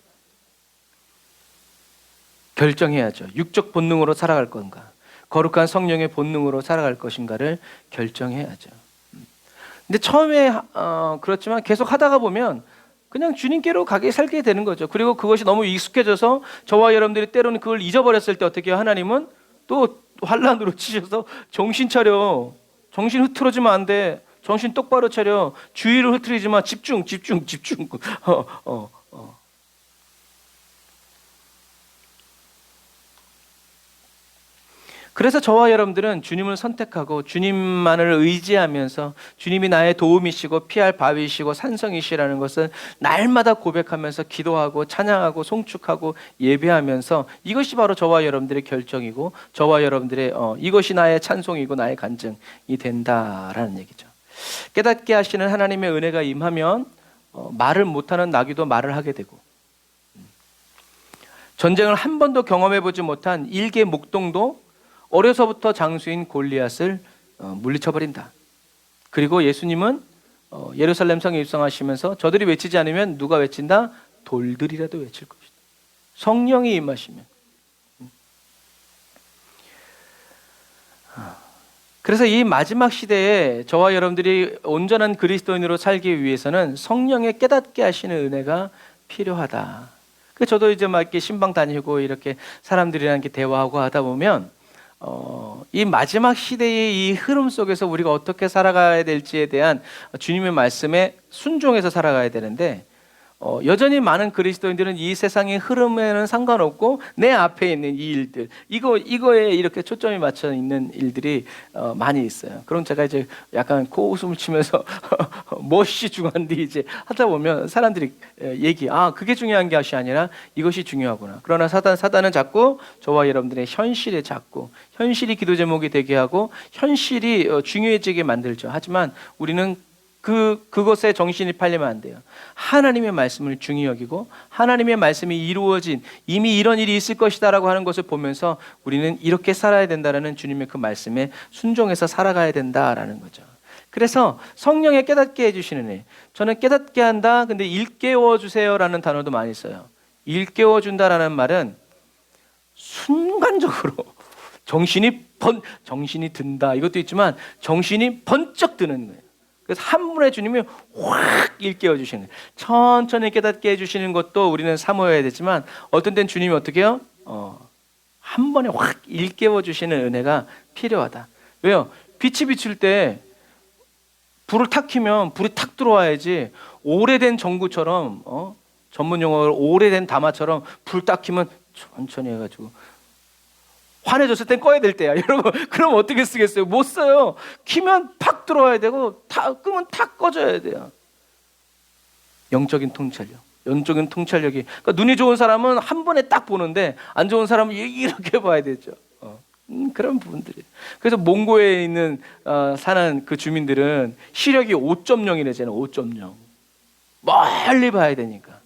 결정해야죠. 육적 본능으로 살아갈 건가, 거룩한 성령의 본능으로 살아갈 것인가를 결정해야죠. 근데 처음에 그렇지만 계속 하다가 보면 그냥 주님께로 살게 되는 거죠. 그리고 그것이 너무 익숙해져서 저와 여러분들이 때로는 그걸 잊어버렸을 때 어떻게 해요? 하나님은 또 환란으로 치셔서 정신 차려. 정신 흐트러지면 안 돼. 정신 똑바로 차려. 주의를 흐트리지 마. 집중. 그래서 저와 여러분들은 주님을 선택하고 주님만을 의지하면서 주님이 나의 도움이시고 피할 바위시고 산성이시라는 것을 날마다 고백하면서 기도하고 찬양하고 송축하고 예배하면서 이것이 바로 저와 여러분들의 결정이고 저와 여러분들의 이것이 나의 찬송이고 나의 간증이 된다라는 얘기죠. 깨닫게 하시는 하나님의 은혜가 임하면 말을 못하는 나귀도 말을 하게 되고, 전쟁을 한 번도 경험해보지 못한 일개 목동도 어려서부터 장수인 골리앗을 물리쳐버린다. 그리고 예수님은 예루살렘 성에 입성하시면서 저들이 외치지 않으면 누가 외친다? 돌들이라도 외칠 것이다. 성령이 임하시면. 그래서 이 마지막 시대에 저와 여러분들이 온전한 그리스도인으로 살기 위해서는 성령의 깨닫게 하시는 은혜가 필요하다. 저도 이제 막 이렇게 신방 다니고 이렇게 사람들이랑 이렇게 대화하고 하다 보면 이 마지막 시대의 이 흐름 속에서 우리가 어떻게 살아가야 될지에 대한 주님의 말씀에 순종해서 살아가야 되는데 여전히 많은 그리스도인들은 이 세상의 흐름에는 상관없고 내 앞에 있는 이 일들, 이거에 이렇게 초점이 맞춰 있는 일들이 많이 있어요. 그럼 제가 이제 약간 코웃음을 치면서 무엇이 중요한데 이제 하다 보면 사람들이 그게 중요한 것이 아니라 이것이 중요하구나. 그러나 사단은 자꾸 저와 여러분들의 현실에 자꾸 현실이 기도 제목이 되게 하고 현실이 중요해지게 만들죠. 하지만 우리는 그것에 정신이 팔리면 안 돼요. 하나님의 말씀을 중히 여기고 하나님의 말씀이 이루어진 이미 이런 일이 있을 것이다라고 하는 것을 보면서 우리는 이렇게 살아야 된다라는 주님의 그 말씀에 순종해서 살아가야 된다라는 거죠. 그래서 성령의 깨닫게 해주시는 애. 저는 깨닫게 한다. 근데 일깨워 주세요라는 단어도 많이 써요. 일깨워 준다라는 말은 순간적으로 정신이 든다. 이것도 있지만 정신이 번쩍 드는 거예요. 그래서 한 분의 주님이 확 일깨워 주시는 거예요. 천천히 깨닫게 해주시는 것도 우리는 사모해야 되지만 어떤 때는 주님이 어떻게 해요? 한 번에 확 일깨워 주시는 은혜가 필요하다. 왜요? 빛이 비출 때 불을 탁 켜면 불이 탁 들어와야지 오래된 전구처럼 전문 용어로 오래된 담화처럼 불 딱 켜면 천천히 해가지고 환해졌을 땐 꺼야 될 때야. 여러분 그럼 어떻게 쓰겠어요? 못 써요. 키면 팍 들어와야 되고 끄면 탁 꺼져야 돼요. 영적인 통찰력이 그러니까 눈이 좋은 사람은 한 번에 딱 보는데 안 좋은 사람은 이렇게 봐야 되죠. 그런 부분들이. 그래서 몽고에 있는 사는 그 주민들은 시력이 5.0이래잖아요. 5.0 멀리 봐야 되니까.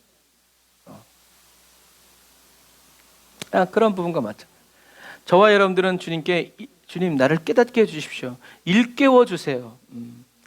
그런 부분과 마찬가지. 저와 여러분들은 주님께 주님 나를 깨닫게 해주십시오. 일깨워 주세요.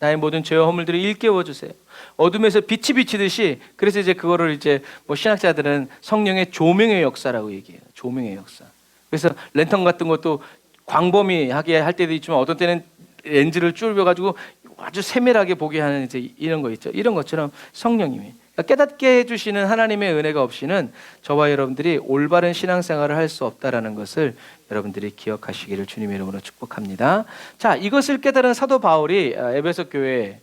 나의 모든 죄와 허물들을 일깨워 주세요. 어둠에서 빛이 비치듯이. 그래서 이제 그거를 이제 신학자들은 성령의 조명의 역사라고 얘기해요. 조명의 역사. 그래서 랜턴 같은 것도 광범위하게 할 때도 있지만 어떤 때는 렌즈를 줄여가지고 아주 세밀하게 보게 하는 이제 이런 거 있죠. 이런 것처럼 성령님이 깨닫게 해주시는 하나님의 은혜가 없이는 저와 여러분들이 올바른 신앙생활을 할 수 없다라는 것을 여러분들이 기억하시기를 주님의 이름으로 축복합니다. 자, 이것을 깨달은 사도 바울이 에베소 교회에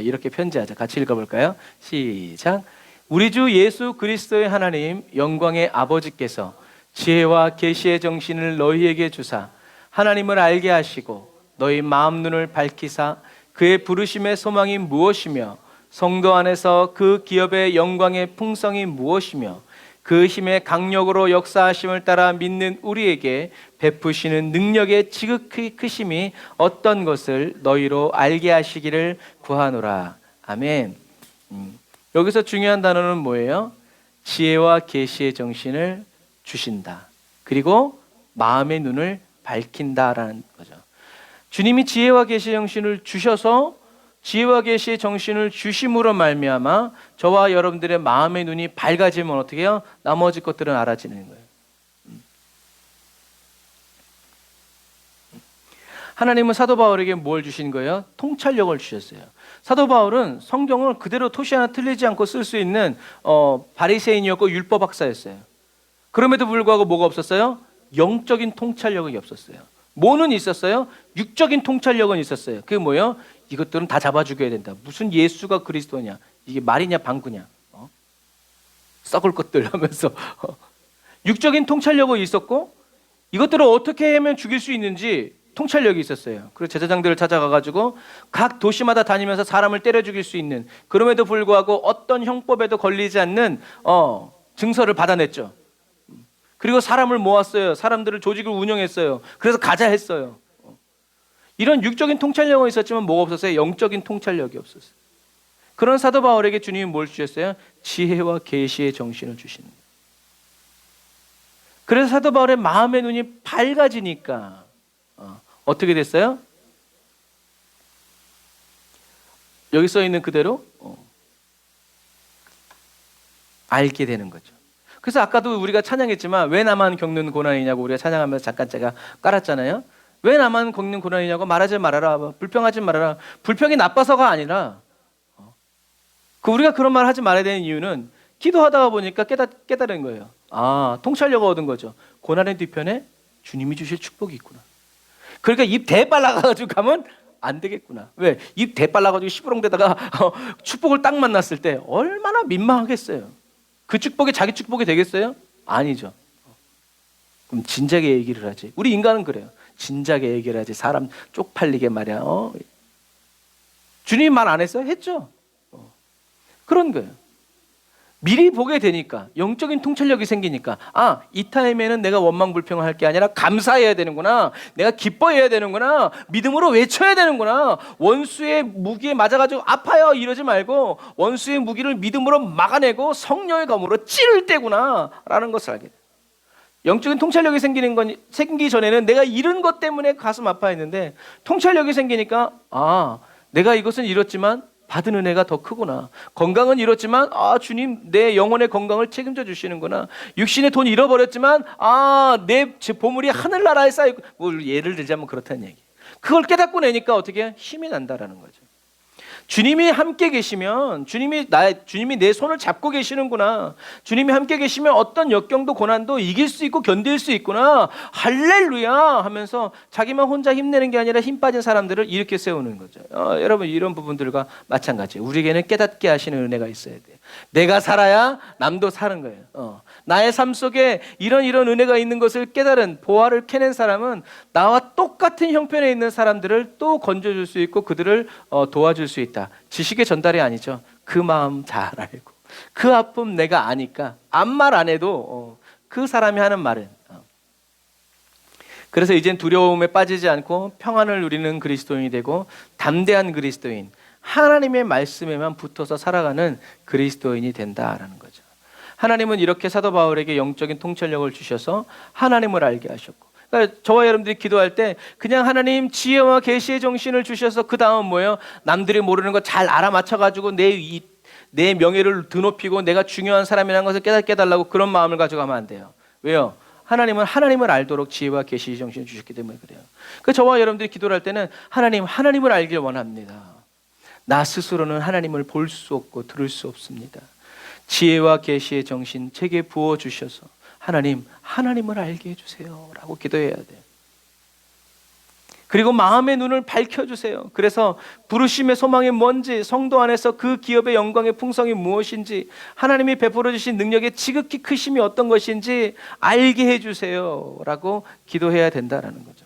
이렇게 편지하자. 같이 읽어볼까요? 시작. 우리 주 예수 그리스도의 하나님 영광의 아버지께서 지혜와 계시의 정신을 너희에게 주사 하나님을 알게 하시고 너희 마음 눈을 밝히사 그의 부르심의 소망이 무엇이며 성도 안에서 그 기업의 영광의 풍성이 무엇이며 그 힘의 강력으로 역사하심을 따라 믿는 우리에게 베푸시는 능력의 지극히 크심이 어떤 것을 너희로 알게 하시기를 구하노라. 아멘. 여기서 중요한 단어는 뭐예요? 지혜와 계시의 정신을 주신다. 그리고 마음의 눈을 밝힌다라는 거죠. 주님이 지혜와 계시의 정신을 주셔서 지혜와 계시의 정신을 주심으로 말미암아 저와 여러분들의 마음의 눈이 밝아지면 어떻게 해요? 나머지 것들은 알아지는 거예요. 하나님은 사도 바울에게 뭘 주신 거예요? 통찰력을 주셨어요. 사도 바울은 성경을 그대로 토시 하나 틀리지 않고 쓸 수 있는 바리새인이었고 율법 학사였어요. 그럼에도 불구하고 뭐가 없었어요? 영적인 통찰력이 없었어요. 뭐는 있었어요? 육적인 통찰력은 있었어요. 그게 뭐예요? 이것들은 다 잡아 죽여야 된다. 무슨 예수가 그리스도냐? 이게 말이냐 방구냐? 썩을 것들 하면서 육적인 통찰력이 있었고 이것들을 어떻게 하면 죽일 수 있는지 통찰력이 있었어요. 그래서 제사장들을 찾아가가지고 각 도시마다 다니면서 사람을 때려 죽일 수 있는, 그럼에도 불구하고 어떤 형법에도 걸리지 않는 증서를 받아냈죠. 그리고 사람을 모았어요. 사람들을 조직을 운영했어요. 그래서 가자 했어요. 이런 육적인 통찰력은 있었지만 뭐가 없었어요? 영적인 통찰력이 없었어요. 그런 사도 바울에게 주님이 뭘 주셨어요? 지혜와 계시의 정신을 주시는 거예요. 그래서 사도 바울의 마음의 눈이 밝아지니까 어떻게 됐어요? 여기 써 있는 그대로 알게 되는 거죠. 그래서 아까도 우리가 찬양했지만 왜 나만 겪는 고난이냐고 우리가 찬양하면서 잠깐 제가 깔았잖아요. 왜 나만 겪는 고난이냐고 말하지 말아라. 불평하지 말아라. 불평이 나빠서가 아니라 우리가 그런 말 하지 말아야 되는 이유는 기도하다가 보니까 깨달은 거예요. 통찰력을 얻은 거죠. 고난의 뒤편에 주님이 주실 축복이 있구나. 그러니까 입 대빨 나가가지고 가면 안 되겠구나. 왜? 입 대빨라가지고 시부렁대다가 축복을 딱 만났을 때 얼마나 민망하겠어요. 그 축복이 자기 축복이 되겠어요? 아니죠. 그럼 진작에 얘기를 하지. 우리 인간은 그래요. 진작에 얘기를 하지. 사람 쪽팔리게 말이야. 주님 말 안 했어요? 했죠. 그런 거예요. 미리 보게 되니까 영적인 통찰력이 생기니까 이 타임에는 내가 원망불평을 할 게 아니라 감사해야 되는구나. 내가 기뻐해야 되는구나. 믿음으로 외쳐야 되는구나. 원수의 무기에 맞아가지고 아파요 이러지 말고 원수의 무기를 믿음으로 막아내고 성령의 검으로 찌를 때구나 라는 것을 알게 돼요. 영적인 통찰력이 생기기 전에는 내가 잃은 것 때문에 가슴 아파했는데 통찰력이 생기니까 내가 이것은 잃었지만 받은 은혜가 더 크구나. 건강은 잃었지만 주님 내 영혼의 건강을 책임져 주시는구나. 육신의 돈 잃어버렸지만 내 보물이 하늘나라에 쌓이고 예를 들자면 그렇다는 얘기. 그걸 깨닫고 내니까 어떻게 힘이 난다라는 거죠. 주님이 함께 계시면 주님이 내 손을 잡고 계시는구나. 주님이 함께 계시면 어떤 역경도 고난도 이길 수 있고 견딜 수 있구나. 할렐루야 하면서 자기만 혼자 힘내는 게 아니라 힘 빠진 사람들을 일으켜 세우는 거죠. 여러분 이런 부분들과 마찬가지예요. 우리에게는 깨닫게 하시는 은혜가 있어야 돼요. 내가 살아야 남도 사는 거예요. 나의 삶 속에 이런 은혜가 있는 것을 깨달은 보화를 캐낸 사람은 나와 똑같은 형편에 있는 사람들을 또 건져줄 수 있고 그들을 도와줄 수 있다. 지식의 전달이 아니죠. 그 마음 잘 알고 그 아픔 내가 아니까 아무 말 안 해도 그 사람이 하는 말은 그래서 이젠 두려움에 빠지지 않고 평안을 누리는 그리스도인이 되고 담대한 그리스도인, 하나님의 말씀에만 붙어서 살아가는 그리스도인이 된다라는 거죠. 하나님은 이렇게 사도 바울에게 영적인 통찰력을 주셔서 하나님을 알게 하셨고, 그러니까 저와 여러분들이 기도할 때 그냥 하나님 지혜와 계시의 정신을 주셔서 그 다음 뭐예요? 남들이 모르는 거 잘 알아맞혀가지고 내 명예를 드높이고 내가 중요한 사람이라는 것을 깨닫게 해달라고 그런 마음을 가지고 가면 안 돼요. 왜요? 하나님은 하나님을 알도록 지혜와 계시의 정신을 주셨기 때문에 그래요. 그 저와 여러분들이 기도를 할 때는 하나님을 알길 원합니다. 나 스스로는 하나님을 볼 수 없고 들을 수 없습니다. 지혜와 계시의 정신 제게 부어주셔서 하나님을 알게 해주세요 라고 기도해야 돼요. 그리고 마음의 눈을 밝혀주세요. 그래서 부르심의 소망이 뭔지, 성도 안에서 그 기업의 영광의 풍성이 무엇인지, 하나님이 베풀어 주신 능력의 지극히 크심이 어떤 것인지 알게 해주세요 라고 기도해야 된다는 거죠.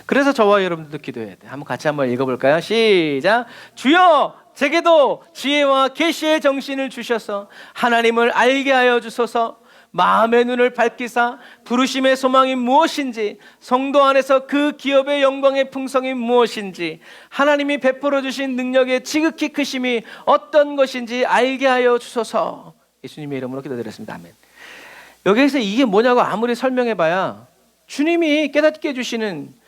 그래서 저와 여러분들도 기도해야 돼요. 같이 한번 읽어볼까요? 시작. 주여 제게도 지혜와 계시의 정신을 주셔서 하나님을 알게 하여 주소서. 마음의 눈을 밝히사 부르심의 소망이 무엇인지, 성도 안에서 그 기업의 영광의 풍성이 무엇인지, 하나님이 베풀어 주신 능력의 지극히 크심이 어떤 것인지 알게 하여 주소서. 예수님의 이름으로 기도드렸습니다. 아멘. 여기에서 이게 뭐냐고 아무리 설명해봐야 주님이 깨닫게 해주시는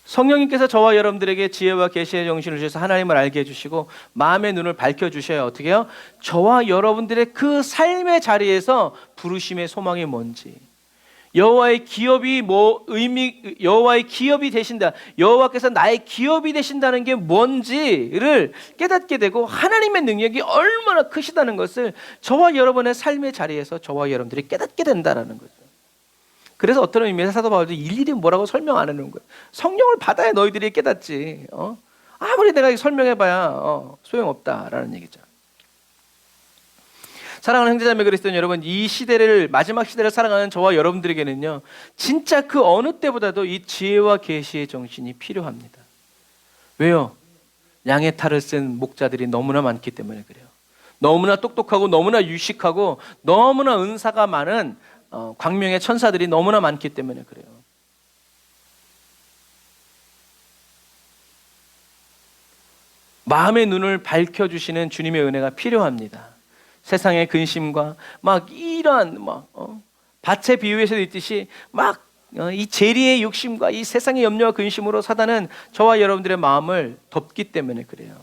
성령님께서 저와 여러분들에게 지혜와 계시의 정신을 주셔서 하나님을 알게 해주시고 마음의 눈을 밝혀주셔야 어떻게 해요? 저와 여러분들의 그 삶의 자리에서 부르심의 소망이 뭔지, 여호와의 기업이 여호와의 기업이 되신다, 여호와께서 나의 기업이 되신다는 게 뭔지를 깨닫게 되고 하나님의 능력이 얼마나 크시다는 것을 저와 여러분의 삶의 자리에서 저와 여러분들이 깨닫게 된다는 거죠. 그래서 어떤 의미에서 사도 바울도 일일이 뭐라고 설명 안 하는 거예요. 성령을 받아야 너희들이 깨닫지. 아무리 내가 설명해봐야 소용없다라는 얘기죠. 사랑하는 형제자매 그리스도인 여러분, 이 시대를, 마지막 시대를 살아가는 저와 여러분들에게는요, 진짜 그 어느 때보다도 이 지혜와 계시의 정신이 필요합니다. 왜요? 양의 탈을 쓴 목자들이 너무나 많기 때문에 그래요. 너무나 똑똑하고 너무나 유식하고 너무나 은사가 많은 광명의 천사들이 너무나 많기 때문에 그래요. 마음의 눈을 밝혀주시는 주님의 은혜가 필요합니다. 세상의 근심과 이러한 밭의 비유에서도 있듯이 이 재리의 욕심과 이 세상의 염려와 근심으로 사단은 저와 여러분들의 마음을 덮기 때문에 그래요.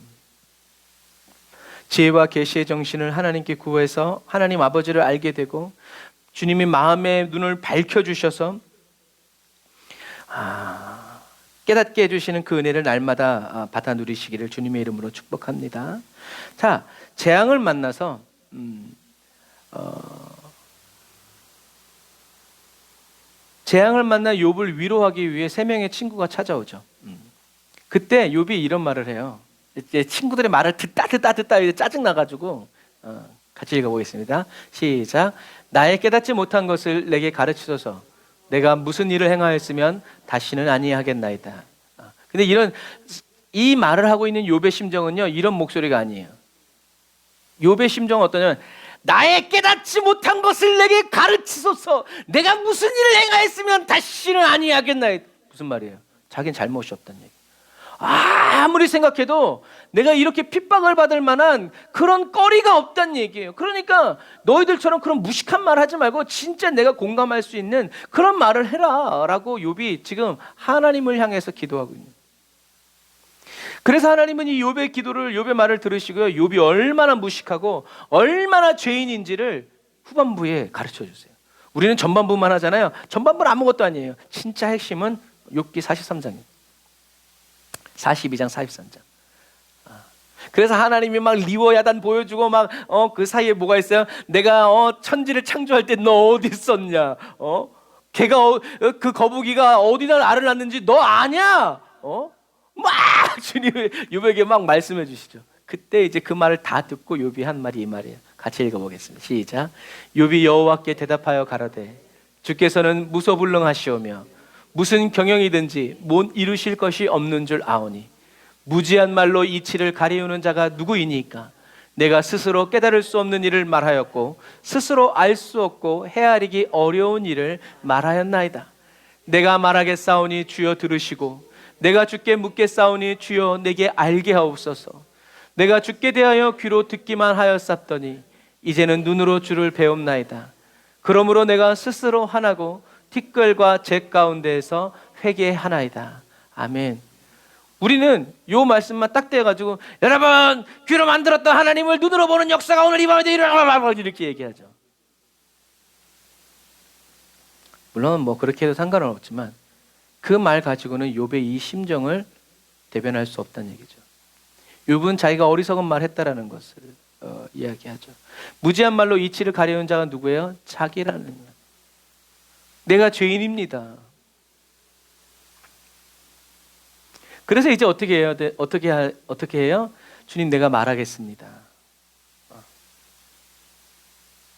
지혜와 계시의 정신을 하나님께 구해서 하나님 아버지를 알게 되고 주님이 마음의 눈을 밝혀주셔서 깨닫게 해주시는 그 은혜를 날마다 받아 누리시기를 주님의 이름으로 축복합니다. 자, 재앙을 만나서 재앙을 만나 욥을 위로하기 위해 세 명의 친구가 찾아오죠. 그때 욥이 이런 말을 해요. 이제 친구들의 말을 듣다 이제 짜증 나가지고 같이 읽어보겠습니다. 시작. 나의 깨닫지 못한 것을 내게 가르치소서. 내가 무슨 일을 행하였으면 다시는 아니하겠나이다. 근데 이 말을 하고 있는 욥의 심정은요, 이런 목소리가 아니에요. 욥의 심정은 어떠냐면, 나의 깨닫지 못한 것을 내게 가르치소서. 내가 무슨 일을 행하였으면 다시는 아니하겠나이다. 무슨 말이에요? 자기는 잘못이 없다는 얘기. 아무리 생각해도 내가 이렇게 핍박을 받을 만한 그런 거리가 없다는 얘기예요. 그러니까 너희들처럼 그런 무식한 말 하지 말고 진짜 내가 공감할 수 있는 그런 말을 해라 라고 욥이 지금 하나님을 향해서 기도하고 있는. 그래서 하나님은 이 욥의 기도를, 욥의 말을 들으시고요, 욥이 얼마나 무식하고 얼마나 죄인인지를 후반부에 가르쳐 주세요. 우리는 전반부만 하잖아요. 전반부는 아무것도 아니에요. 진짜 핵심은 욥기 43장입니다. 42장 43장. 그래서 하나님이 막 리워야단 보여주고 막 그 사이에 뭐가 있어요? 내가 천지를 창조할 때 너 어디 있었냐? 걔가 그 거북이가 어디다 알을 낳는지 너 아냐? 막 주님이 욥에게 막 말씀해 주시죠. 그때 이제 그 말을 다 듣고 욥이 한 말이 이 말이에요. 같이 읽어보겠습니다. 시작. 욥이 여호와께 대답하여 가로되 주께서는 무소불능하시오며 무슨 경영이든지 못 이루실 것이 없는 줄 아오니 무지한 말로 이치를 가리우는 자가 누구이니까? 내가 스스로 깨달을 수 없는 일을 말하였고 스스로 알 수 없고 헤아리기 어려운 일을 말하였나이다. 내가 말하겠사오니 주여 들으시고 내가 주께 묻겠사오니 주여 내게 알게 하옵소서. 내가 주께 대하여 귀로 듣기만 하였사더니 이제는 눈으로 주를 배움나이다. 그러므로 내가 스스로 화나고 티끌과 재 가운데에서 회개하나이다. 아멘. 우리는 요 말씀만 딱 떼가지고 여러분 귀로 만들었던 하나님을 눈으로 보는 역사가 오늘 이 밤에 일어나라 이렇게 얘기하죠. 물론 뭐 그렇게 해도 상관은 없지만 그 말 가지고는 욥의 이 심정을 대변할 수 없다는 얘기죠. 욥은 자기가 어리석은 말 했다라는 것을 이야기하죠. 무지한 말로 이치를 가려운 자가 누구예요? 자기라는 것. 내가 죄인입니다. 그래서 이제 어떻게 해요? 어떻게 해요? 주님, 내가 말하겠습니다.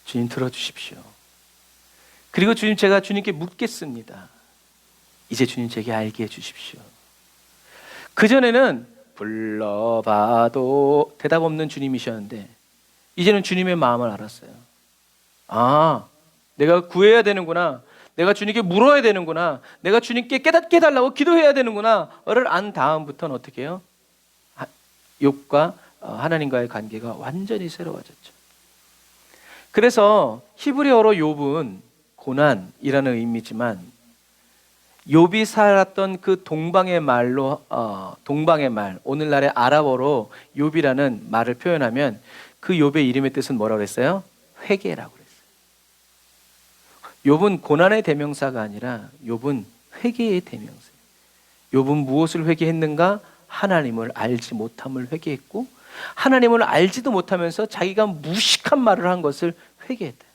주님 들어주십시오. 그리고 주님, 제가 주님께 묻겠습니다. 이제 주님 제게 알게 해주십시오. 그전에는 불러봐도 대답 없는 주님이셨는데 이제는 주님의 마음을 알았어요. 내가 구해야 되는구나. 내가 주님께 물어야 되는구나. 내가 주님께 깨닫게 해달라고 기도해야 되는구나를 안 다음부터는 어떻게 해요? 욥과 하나님과의 관계가 완전히 새로워졌죠. 그래서 히브리어로 욥은 고난이라는 의미지만 욥이 살았던 그 동방의 말로 동방의 말, 오늘날의 아랍어로 욥이라는 말을 표현하면 그 욥의 이름의 뜻은 뭐라고 그랬어요? 회개라고 그랬어요. 욥은 고난의 대명사가 아니라 욥은 회개의 대명사예요. 욥은 무엇을 회개했는가? 하나님을 알지 못함을 회개했고 하나님을 알지도 못하면서 자기가 무식한 말을 한 것을 회개했다.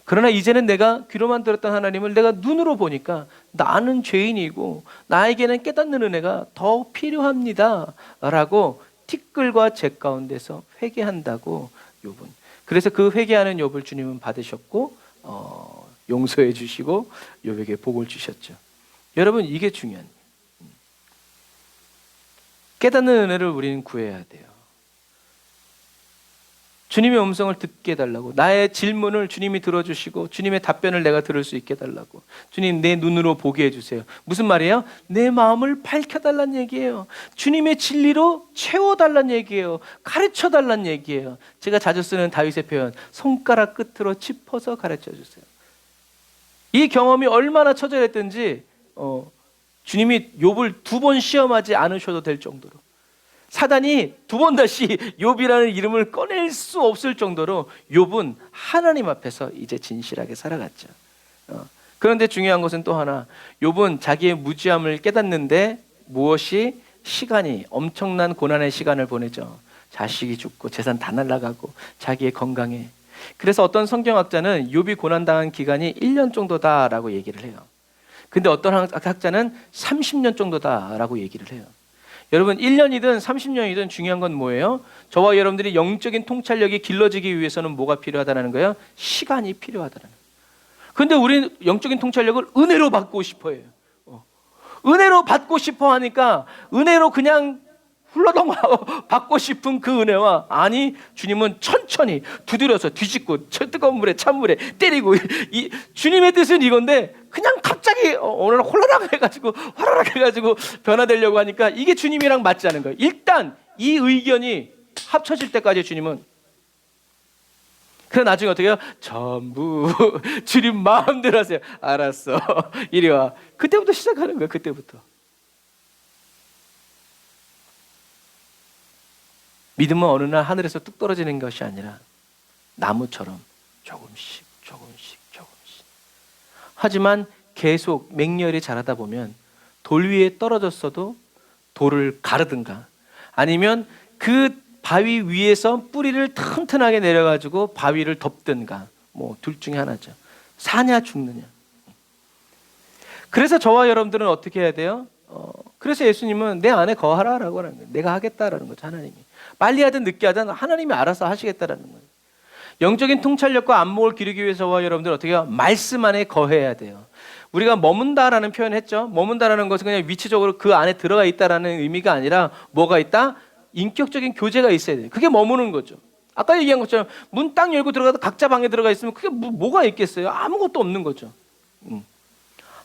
그러나 이제는 내가 귀로만 들었던 하나님을 내가 눈으로 보니까 나는 죄인이고 나에게는 깨닫는 은혜가 더 필요합니다 라고 티끌과 재 가운데서 회개한다고 욥은. 그래서 그 회개하는 욥을 주님은 받으셨고 용서해 주시고 욥에게 복을 주셨죠. 여러분, 이게 중요한 거예요. 깨닫는 은혜를 우리는 구해야 돼요. 주님의 음성을 듣게 해달라고, 나의 질문을 주님이 들어주시고 주님의 답변을 내가 들을 수 있게 해달라고. 주님, 내 눈으로 보게 해주세요. 무슨 말이에요? 내 마음을 밝혀달란 얘기예요. 주님의 진리로 채워달란 얘기예요. 가르쳐달란 얘기예요. 제가 자주 쓰는 다윗의 표현, 손가락 끝으로 짚어서 가르쳐주세요. 이 경험이 얼마나 처절했든지 주님이 욥을 2번 시험하지 않으셔도 될 정도로, 사단이 2번 다시 욥이라는 이름을 꺼낼 수 없을 정도로 욥은 하나님 앞에서 이제 진실하게 살아갔죠. 그런데 중요한 것은 또 하나, 욥은 자기의 무지함을 깨닫는데 무엇이 시간이, 엄청난 고난의 시간을 보내죠. 자식이 죽고 재산 다 날아가고 자기의 건강에. 그래서 어떤 성경학자는 욥이 고난당한 기간이 1년 정도다라고 얘기를 해요. 근데 어떤 학자는 30년 정도다라고 얘기를 해요. 여러분 1년이든 30년이든 중요한 건 뭐예요? 저와 여러분들이 영적인 통찰력이 길러지기 위해서는 뭐가 필요하다는 거예요? 시간이 필요하다는 거예요. 근데 우리는 영적인 통찰력을 은혜로 받고 싶어 해요. 은혜로 받고 싶어 하니까 은혜로 그냥 훌러덩 받고 싶은 그 은혜와, 아니 주님은 천천히 두드려서 뒤집고 뜨거운 물에 찬물에 때리고, 이 주님의 뜻은 이건데 그냥 갑자기 어느 날 홀라락 해가지고 화라락 해가지고 변화되려고 하니까 이게 주님이랑 맞지 않은 거예요. 일단 이 의견이 합쳐질 때까지 주님은, 그래 나중에 어떻게 해요? 전부 주님 마음대로 하세요. 알았어 이리 와. 그때부터 시작하는 거예요. 그때부터. 믿음은 어느 날 하늘에서 뚝 떨어지는 것이 아니라 나무처럼 조금씩 조금씩 조금씩. 하지만 계속 맹렬히 자라다 보면 돌 위에 떨어졌어도 돌을 가르든가, 아니면 그 바위 위에서 뿌리를 튼튼하게 내려가지고 바위를 덮든가, 뭐 둘 중에 하나죠. 사냐 죽느냐. 그래서 저와 여러분들은 어떻게 해야 돼요? 그래서 예수님은 내 안에 거하라라고 하는 거예요. 내가 하겠다라는 거죠. 하나님이 빨리 하든 늦게 하든 하나님이 알아서 하시겠다라는 거예요. 영적인 통찰력과 안목을 기르기 위해서 저와 여러분들 어떻게 해요? 말씀 안에 거해야 돼요. 우리가 머문다라는 표현을 했죠. 머문다라는 것은 그냥 위치적으로 그 안에 들어가 있다라는 의미가 아니라 뭐가 있다? 인격적인 교제가 있어야 돼요. 그게 머무는 거죠. 아까 얘기한 것처럼 문 딱 열고 들어가도 각자 방에 들어가 있으면 그게 뭐가 있겠어요? 아무것도 없는 거죠.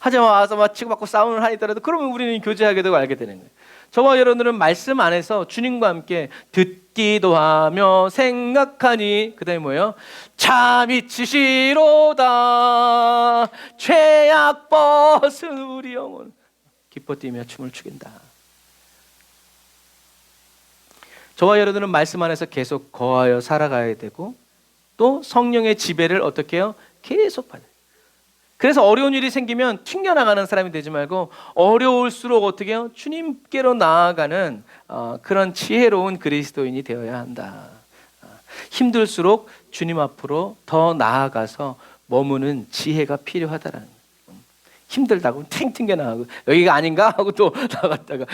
하지만 와서 막 치고받고 싸우는 한이 있더라도 그러면 우리는 교제하게 되고 알게 되는 거예요. 저와 여러분들은 말씀 안에서 주님과 함께 듣기도 하며 생각하니, 그 다음에 뭐예요? 참이 치시로다 죄악 벗은 우리 영혼 기뻐 뛰며 춤을 추긴다. 저와 여러분들은 말씀 안에서 계속 거하여 살아가야 되고, 또 성령의 지배를 어떻게 해요? 계속 받아요. 그래서 어려운 일이 생기면 튕겨나가는 사람이 되지 말고 어려울수록 어떻게 해요? 주님께로 나아가는 그런 지혜로운 그리스도인이 되어야 한다. 힘들수록 주님 앞으로 더 나아가서 머무는 지혜가 필요하다라는 거예요. 힘들다고 탱 튕겨나가고 여기가 아닌가 하고 또 나갔다가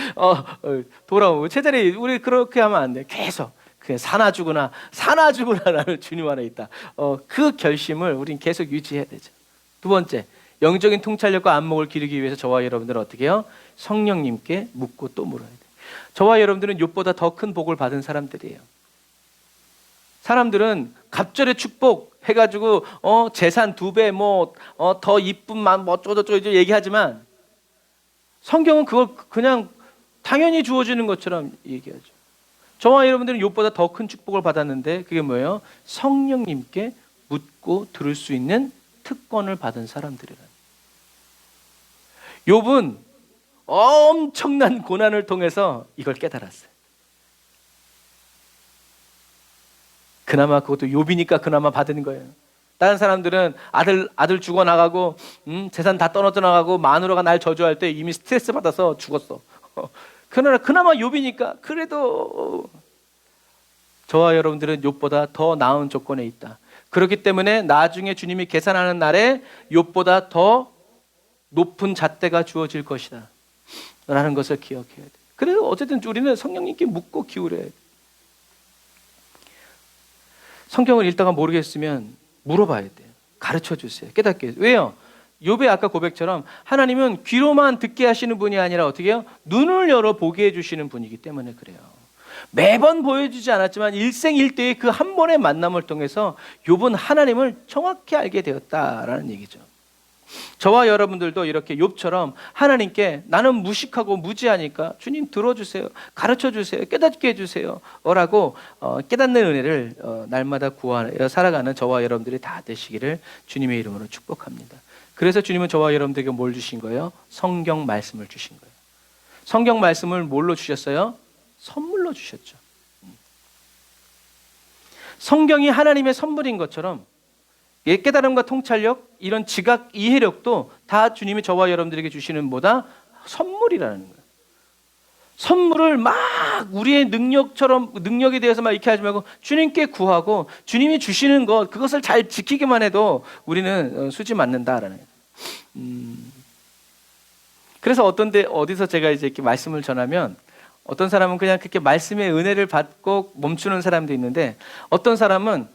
돌아오고 제자리, 우리 그렇게 하면 안 돼. 계속 그냥 사나 죽으나라는 주님 안에 있다. 그 결심을 우린 계속 유지해야 되죠. 두 번째, 영적인 통찰력과 안목을 기르기 위해서 저와 여러분들은 어떻게 해요? 성령님께 묻고 또 물어야 돼요. 저와 여러분들은 욥보다 더 큰 복을 받은 사람들이에요. 사람들은 갑절의 축복 해가지고 재산 2배 더 이쁨만 어쩌고저쩌고 얘기하지만 성경은 그걸 그냥 당연히 주어지는 것처럼 얘기하죠. 저와 여러분들은 욥보다 더 큰 축복을 받았는데 그게 뭐예요? 성령님께 묻고 들을 수 있는 특권을 받은 사람들이란. 욥은 엄청난 고난을 통해서 이걸 깨달았어요. 그나마 그것도 욥이니까 그나마 받은 거예요. 다른 사람들은 아들 죽어나가고 재산 다 떨어져 나가고 마누라가 날 저주할 때 이미 스트레스 받아서 죽었어. 그나마 욥이니까 그래도 저와 여러분들은 욥보다 더 나은 조건에 있다. 그렇기 때문에 나중에 주님이 계산하는 날에 욥보다 더 높은 잣대가 주어질 것이다 라는 것을 기억해야 돼. 그래서 어쨌든 우리는 성령님께 묻고 기울여야 돼. 성경을 읽다가 모르겠으면 물어봐야 돼요. 가르쳐 주세요. 깨닫게 해요. 왜요? 욥의 아까 고백처럼 하나님은 귀로만 듣게 하시는 분이 아니라 어떻게 해요? 눈을 열어 보게 해주시는 분이기 때문에 그래요. 매번 보여주지 않았지만 일생일대의 그 한 번의 만남을 통해서 욥은 하나님을 정확히 알게 되었다라는 얘기죠. 저와 여러분들도 이렇게 욥처럼 하나님께 나는 무식하고 무지하니까 주님 들어주세요, 가르쳐주세요, 깨닫게 해주세요 라고 깨닫는 은혜를 날마다 구하여 살아가는 저와 여러분들이 다 되시기를 주님의 이름으로 축복합니다. 그래서 주님은 저와 여러분들에게 뭘 주신 거예요? 성경 말씀을 주신 거예요. 성경 말씀을 뭘로 주셨어요? 선물로 주셨죠. 성경이 하나님의 선물인 것처럼 깨달음과 통찰력, 이런 지각 이해력도 다 주님이 저와 여러분들에게 주시는 뭐다? 선물이라는 거예요. 선물을 막 우리의 능력에 대해서 막 이렇게 하지 말고 주님께 구하고 주님이 주시는 것, 그것을 잘 지키기만 해도 우리는 수지 맞는다라는 거예요. 그래서 어디서 제가 이제 이렇게 말씀을 전하면 어떤 사람은 그냥 그렇게 말씀의 은혜를 받고 멈추는 사람도 있는데 어떤 사람은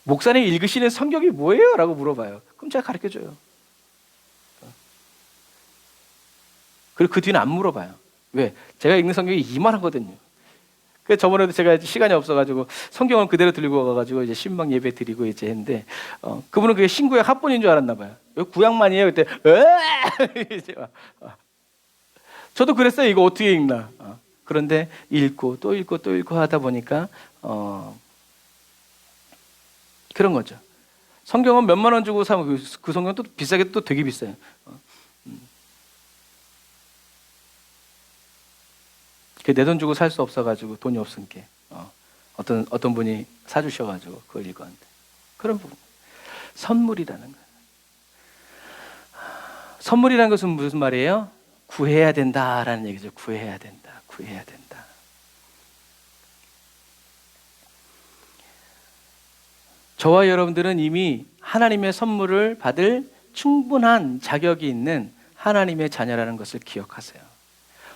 목사님 읽으시는 성경이 뭐예요? 라고 물어봐요. 그럼 제가 가르쳐줘요. 그리고 그 뒤는 안 물어봐요. 왜? 제가 읽는 성경이 이만하거든요. 그래서 저번에도 제가 시간이 없어가지고 성경을 그대로 들고 가가지고 이제 신방 예배 드리고 이제 했는데 그분은 그게 신구약 합본인 줄 알았나 봐요. 왜 구약만이에요? 그때 저도 그랬어요. 이거 어떻게 읽나? 그런데 읽고 또 읽고 또 읽고 하다 보니까 그런 거죠. 성경은 몇만 원 주고 사면 그 성경 또 비싸게 또 되게 비싸요. 내 돈 주고 살 수 없어가지고 돈이 없으니까 어떤 분이 사주셔가지고 그걸 읽었는데 그런 부분. 선물이라는 거예요. 선물이라는 것은 무슨 말이에요? 구해야 된다라는 얘기죠. 구해야 된다. 구해야 된다. 저와 여러분들은 이미 하나님의 선물을 받을 충분한 자격이 있는 하나님의 자녀라는 것을 기억하세요.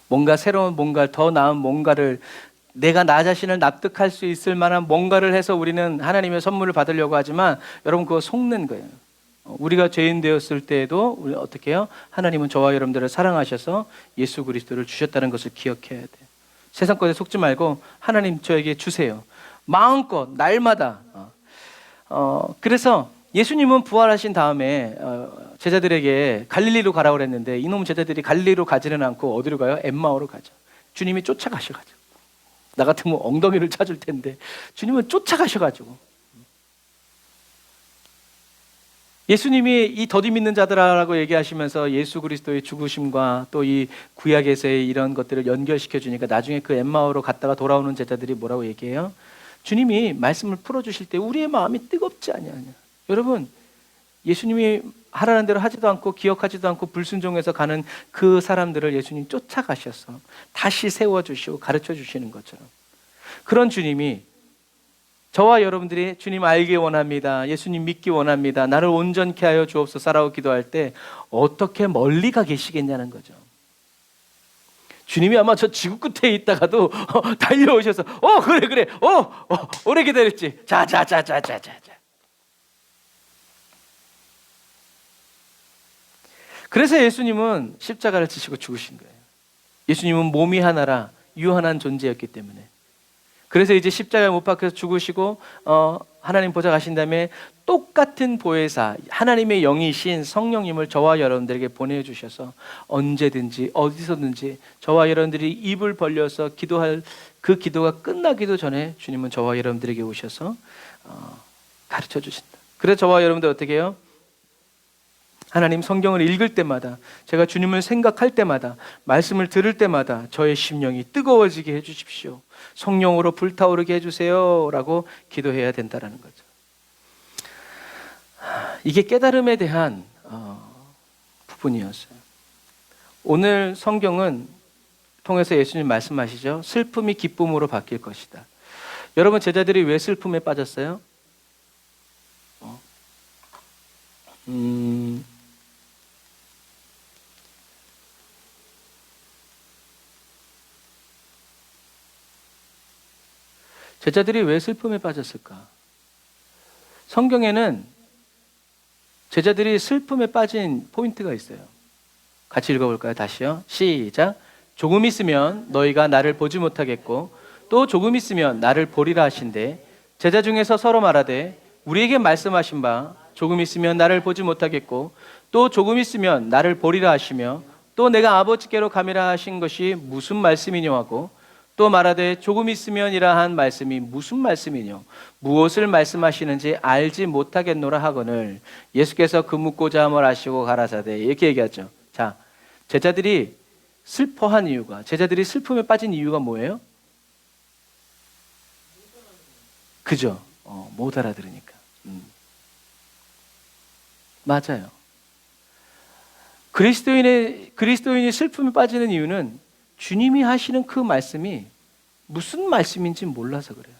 뭔가 새로운 뭔가 더 나은 뭔가를 내가 나 자신을 납득할 수 있을 만한 뭔가를 해서 우리는 하나님의 선물을 받으려고 하지만 여러분 그거 속는 거예요. 우리가 죄인 되었을 때에도 우리 어떻게 해요? 하나님은 저와 여러분들을 사랑하셔서 예수 그리스도를 주셨다는 것을 기억해야 돼요. 세상 것에 속지 말고 하나님 저에게 주세요. 마음껏 날마다. 그래서 예수님은 부활하신 다음에 제자들에게 갈릴리로 가라고 그랬는데 이놈 제자들이 갈릴리로 가지는 않고 어디로 가요? 엠마오로 가죠. 주님이 쫓아가셔가지고 나 같으면 엉덩이를 찾을 텐데 주님은 쫓아가셔가지고 예수님이 이 더디 믿는 자들아라고 얘기하시면서 예수 그리스도의 죽으심과 또 이 구약에서의 이런 것들을 연결시켜 주니까 나중에 그 엠마오로 갔다가 돌아오는 제자들이 뭐라고 얘기해요? 주님이 말씀을 풀어주실 때 우리의 마음이 뜨겁지 아니하냐. 여러분 예수님이 하라는 대로 하지도 않고 기억하지도 않고 불순종해서 가는 그 사람들을 예수님 쫓아가셔서 다시 세워주시고 가르쳐주시는 것처럼 그런 주님이 저와 여러분들이 주님 알기 원합니다. 예수님 믿기 원합니다. 나를 온전케 하여 주옵소서라고 기도할 때 어떻게 멀리 가 계시겠냐는 거죠. 주님이 아마 저 지구 끝에 있다가도 달려오셔서 그래 오래 기다렸지. 자. 그래서 예수님은 십자가를 지시고 죽으신 거예요. 예수님은 몸이 하나라 유한한 존재였기 때문에. 그래서 이제 십자가에 못 박혀서 죽으시고 하나님 보좌 가신 다음에 똑같은 보혜사 하나님의 영이신 성령님을 저와 여러분들에게 보내주셔서 언제든지 어디서든지 저와 여러분들이 입을 벌려서 기도할 그 기도가 끝나기도 전에 주님은 저와 여러분들에게 오셔서 가르쳐 주신다. 그래서 저와 여러분들 어떻게 해요? 하나님 성경을 읽을 때마다 제가 주님을 생각할 때마다 말씀을 들을 때마다 저의 심령이 뜨거워지게 해주십시오. 성령으로 불타오르게 해주세요 라고 기도해야 된다는 거죠. 이게 깨달음에 대한 부분이었어요. 오늘 성경은 통해서 예수님 말씀하시죠. 슬픔이 기쁨으로 바뀔 것이다. 여러분 제자들이 왜 슬픔에 빠졌어요? 제자들이 왜 슬픔에 빠졌을까? 성경에는 제자들이 슬픔에 빠진 포인트가 있어요. 같이 읽어볼까요? 다시요. 시작. 조금 있으면 너희가 나를 보지 못하겠고 또 조금 있으면 나를 보리라 하신대 제자 중에서 서로 말하되 우리에게 말씀하신 바 조금 있으면 나를 보지 못하겠고 또 조금 있으면 나를 보리라 하시며 또 내가 아버지께로 가미라 하신 것이 무슨 말씀이뇨 하고 또 말하되 조금 있으면이라 한 말씀이 무슨 말씀이뇨 무엇을 말씀하시는지 알지 못하겠노라 하거늘 예수께서 그 묻고자 함을 아시고 가라사대 이렇게 얘기하죠. 자, 제자들이 슬퍼한 이유가 제자들이 슬픔에 빠진 이유가 뭐예요? 그죠? 못 알아들으니까. 맞아요. 그리스도인이 슬픔에 빠지는 이유는 주님이 하시는 그 말씀이 무슨 말씀인지 몰라서 그래요.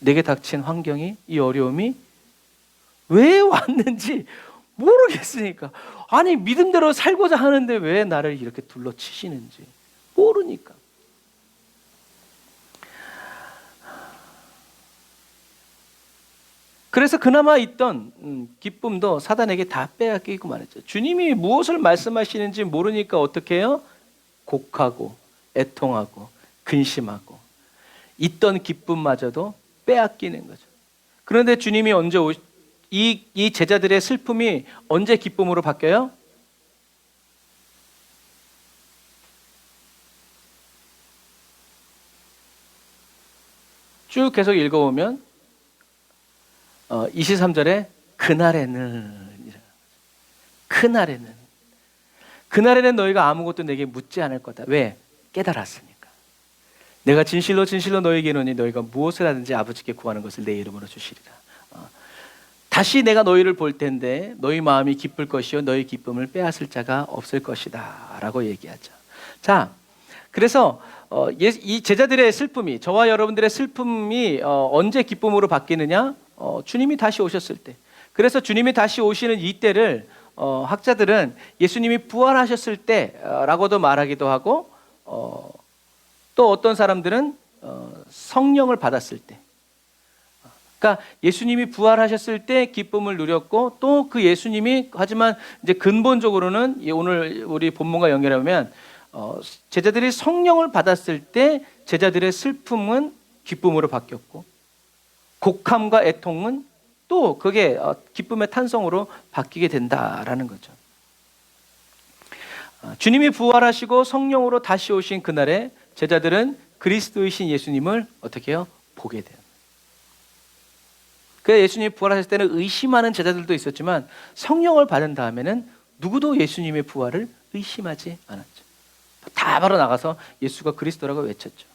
내게 닥친 환경이 이 어려움이 왜 왔는지 모르겠으니까. 아니 믿음대로 살고자 하는데 왜 나를 이렇게 둘러치시는지 모르니까. 그래서 그나마 있던 기쁨도 사단에게 다 빼앗기고 말했죠. 주님이 무엇을 말씀하시는지 모르니까 어떻게 해요? 곡하고 애통하고 근심하고 있던 기쁨마저도 빼앗기는 거죠. 그런데 주님이 언제 이 제자들의 슬픔이 언제 기쁨으로 바뀌어요? 쭉 계속 읽어보면 23절에 그날에는 너희가 아무것도 내게 묻지 않을 거다. 왜? 깨달았으니까. 내가 진실로 진실로 너희에게 이르노니 너희가 무엇을 하든지 아버지께 구하는 것을 내 이름으로 주시리라. 다시 내가 너희를 볼 텐데 너희 마음이 기쁠 것이요 너희 기쁨을 빼앗을 자가 없을 것이다 라고 얘기하죠. 자, 그래서 이 제자들의 슬픔이, 저와 여러분들의 슬픔이 언제 기쁨으로 바뀌느냐? 주님이 다시 오셨을 때. 그래서 주님이 다시 오시는 이때를 학자들은 예수님이 부활하셨을 때라고도 말하기도 하고, 또 어떤 사람들은 성령을 받았을 때. 그러니까 예수님이 부활하셨을 때 기쁨을 누렸고, 또 그 예수님이, 하지만 이제 근본적으로는 오늘 우리 본문과 연결하면 제자들이 성령을 받았을 때 제자들의 슬픔은 기쁨으로 바뀌었고, 곡함과 애통은 또 그게 기쁨의 탄성으로 바뀌게 된다라는 거죠. 주님이 부활하시고 성령으로 다시 오신 그날에 제자들은 그리스도이신 예수님을 어떻게 해요? 보게 돼요. 그래서 예수님이 부활하셨을 때는 의심하는 제자들도 있었지만 성령을 받은 다음에는 누구도 예수님의 부활을 의심하지 않았죠. 다 바로 나가서 예수가 그리스도라고 외쳤죠.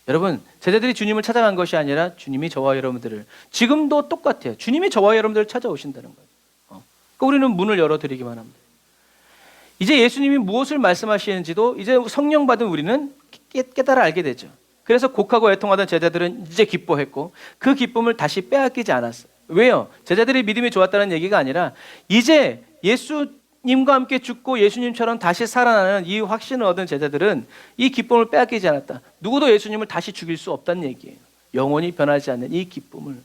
여러분, 제자들이 주님을 찾아간 것이 아니라 주님이 저와 여러분들을, 지금도 똑같아요. 주님이 저와 여러분들을 찾아오신다는 거예요. 그러니까 우리는 문을 열어드리기만 합니다. 이제 예수님이 무엇을 말씀하시는지도 이제 성령 받은 우리는 깨달아 알게 되죠. 그래서 곡하고 애통하던 제자들은 이제 기뻐했고 그 기쁨을 다시 빼앗기지 않았어요. 왜요? 제자들의 믿음이 좋았다는 얘기가 아니라 이제 예수님과 함께 죽고 예수님처럼 다시 살아나는 이 확신을 얻은 제자들은 이 기쁨을 빼앗기지 않았다. 누구도 예수님을 다시 죽일 수 없다는 얘기예요. 영원히 변하지 않는 이 기쁨을.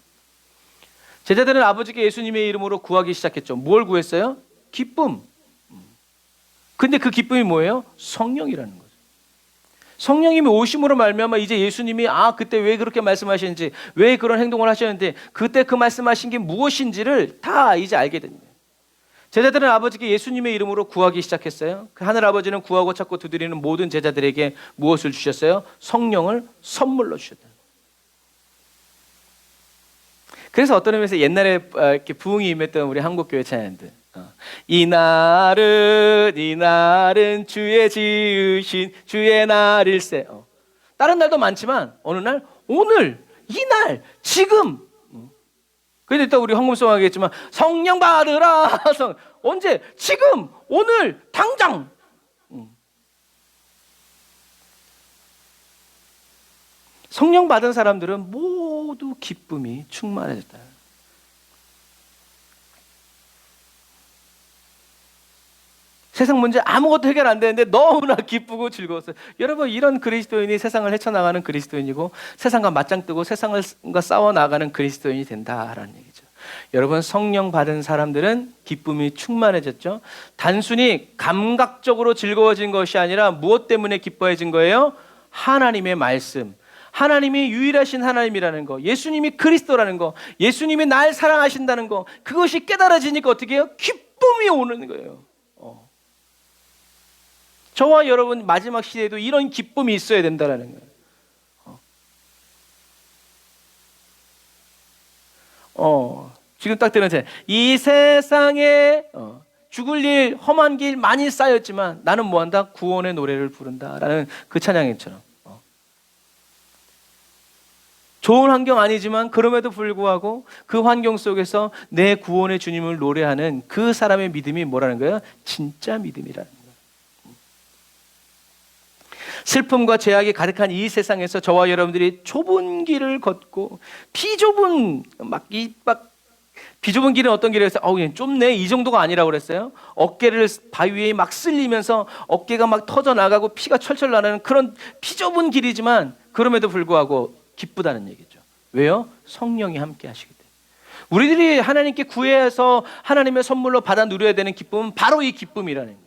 제자들은 아버지께 예수님의 이름으로 구하기 시작했죠. 뭘 구했어요? 기쁨. 근데 그 기쁨이 뭐예요? 성령이라는 거죠. 성령님이 오심으로 말미암아 이제 예수님이 그때 왜 그렇게 말씀하시는지, 왜 그런 행동을 하셨는데, 그때 그 말씀하신 게 무엇인지를 다 이제 알게 됩니다. 제자들은 아버지께 예수님의 이름으로 구하기 시작했어요. 그 하늘 아버지는 구하고 찾고 두드리는 모든 제자들에게 무엇을 주셨어요? 성령을 선물로 주셨다. 그래서 어떤 의미에서 옛날에 이렇게 부흥이 임했던 우리 한국교회 찬양들, 이날은 주의 지으신 주의 날일세. 다른 날도 많지만 어느 날, 오늘, 이날, 지금. 그런데 또 우리 황금송 하겠지만 성령 받으라. 언제? 지금, 오늘, 당장. 성령 받은 사람들은 모두 기쁨이 충만해졌다. 세상 문제 아무것도 해결 안 되는데 너무나 기쁘고 즐거웠어요. 여러분, 이런 그리스도인이 세상을 헤쳐나가는 그리스도인이고 세상과 맞짱 뜨고 세상과 싸워나가는 그리스도인이 된다라는 얘기죠. 여러분, 성령 받은 사람들은 기쁨이 충만해졌죠. 단순히 감각적으로 즐거워진 것이 아니라 무엇 때문에 기뻐해진 거예요? 하나님의 말씀, 하나님이 유일하신 하나님이라는 거, 예수님이 그리스도라는 거, 예수님이 날 사랑하신다는 거, 그것이 깨달아지니까 어떻게 해요? 기쁨이 오는 거예요. 저와 여러분 마지막 시대에도 이런 기쁨이 있어야 된다는 거예요. 지금 딱 들으면 이 세상에 죽을 일, 험한 길 많이 쌓였지만 나는 뭐한다? 구원의 노래를 부른다라는 그 찬양처럼. 좋은 환경 아니지만 그럼에도 불구하고 그 환경 속에서 내 구원의 주님을 노래하는 그 사람의 믿음이 뭐라는 거예요? 진짜 믿음이라는 거예요. 슬픔과 죄악이 가득한 이 세상에서 저와 여러분들이 좁은 길을 걷고 비좁은 막 비좁은 길은 어떤 길이었어요? 그냥 좁네, 이 정도가 아니라고 그랬어요. 어깨를 바위 위에 막 쓸리면서 어깨가 막 터져 나가고 피가 철철 나는 그런 비좁은 길이지만 그럼에도 불구하고 기쁘다는 얘기죠. 왜요? 성령이 함께 하시기 때문에. 우리들이 하나님께 구해서 하나님의 선물로 받아 누려야 되는 기쁨은 바로 이 기쁨이라는 거예요.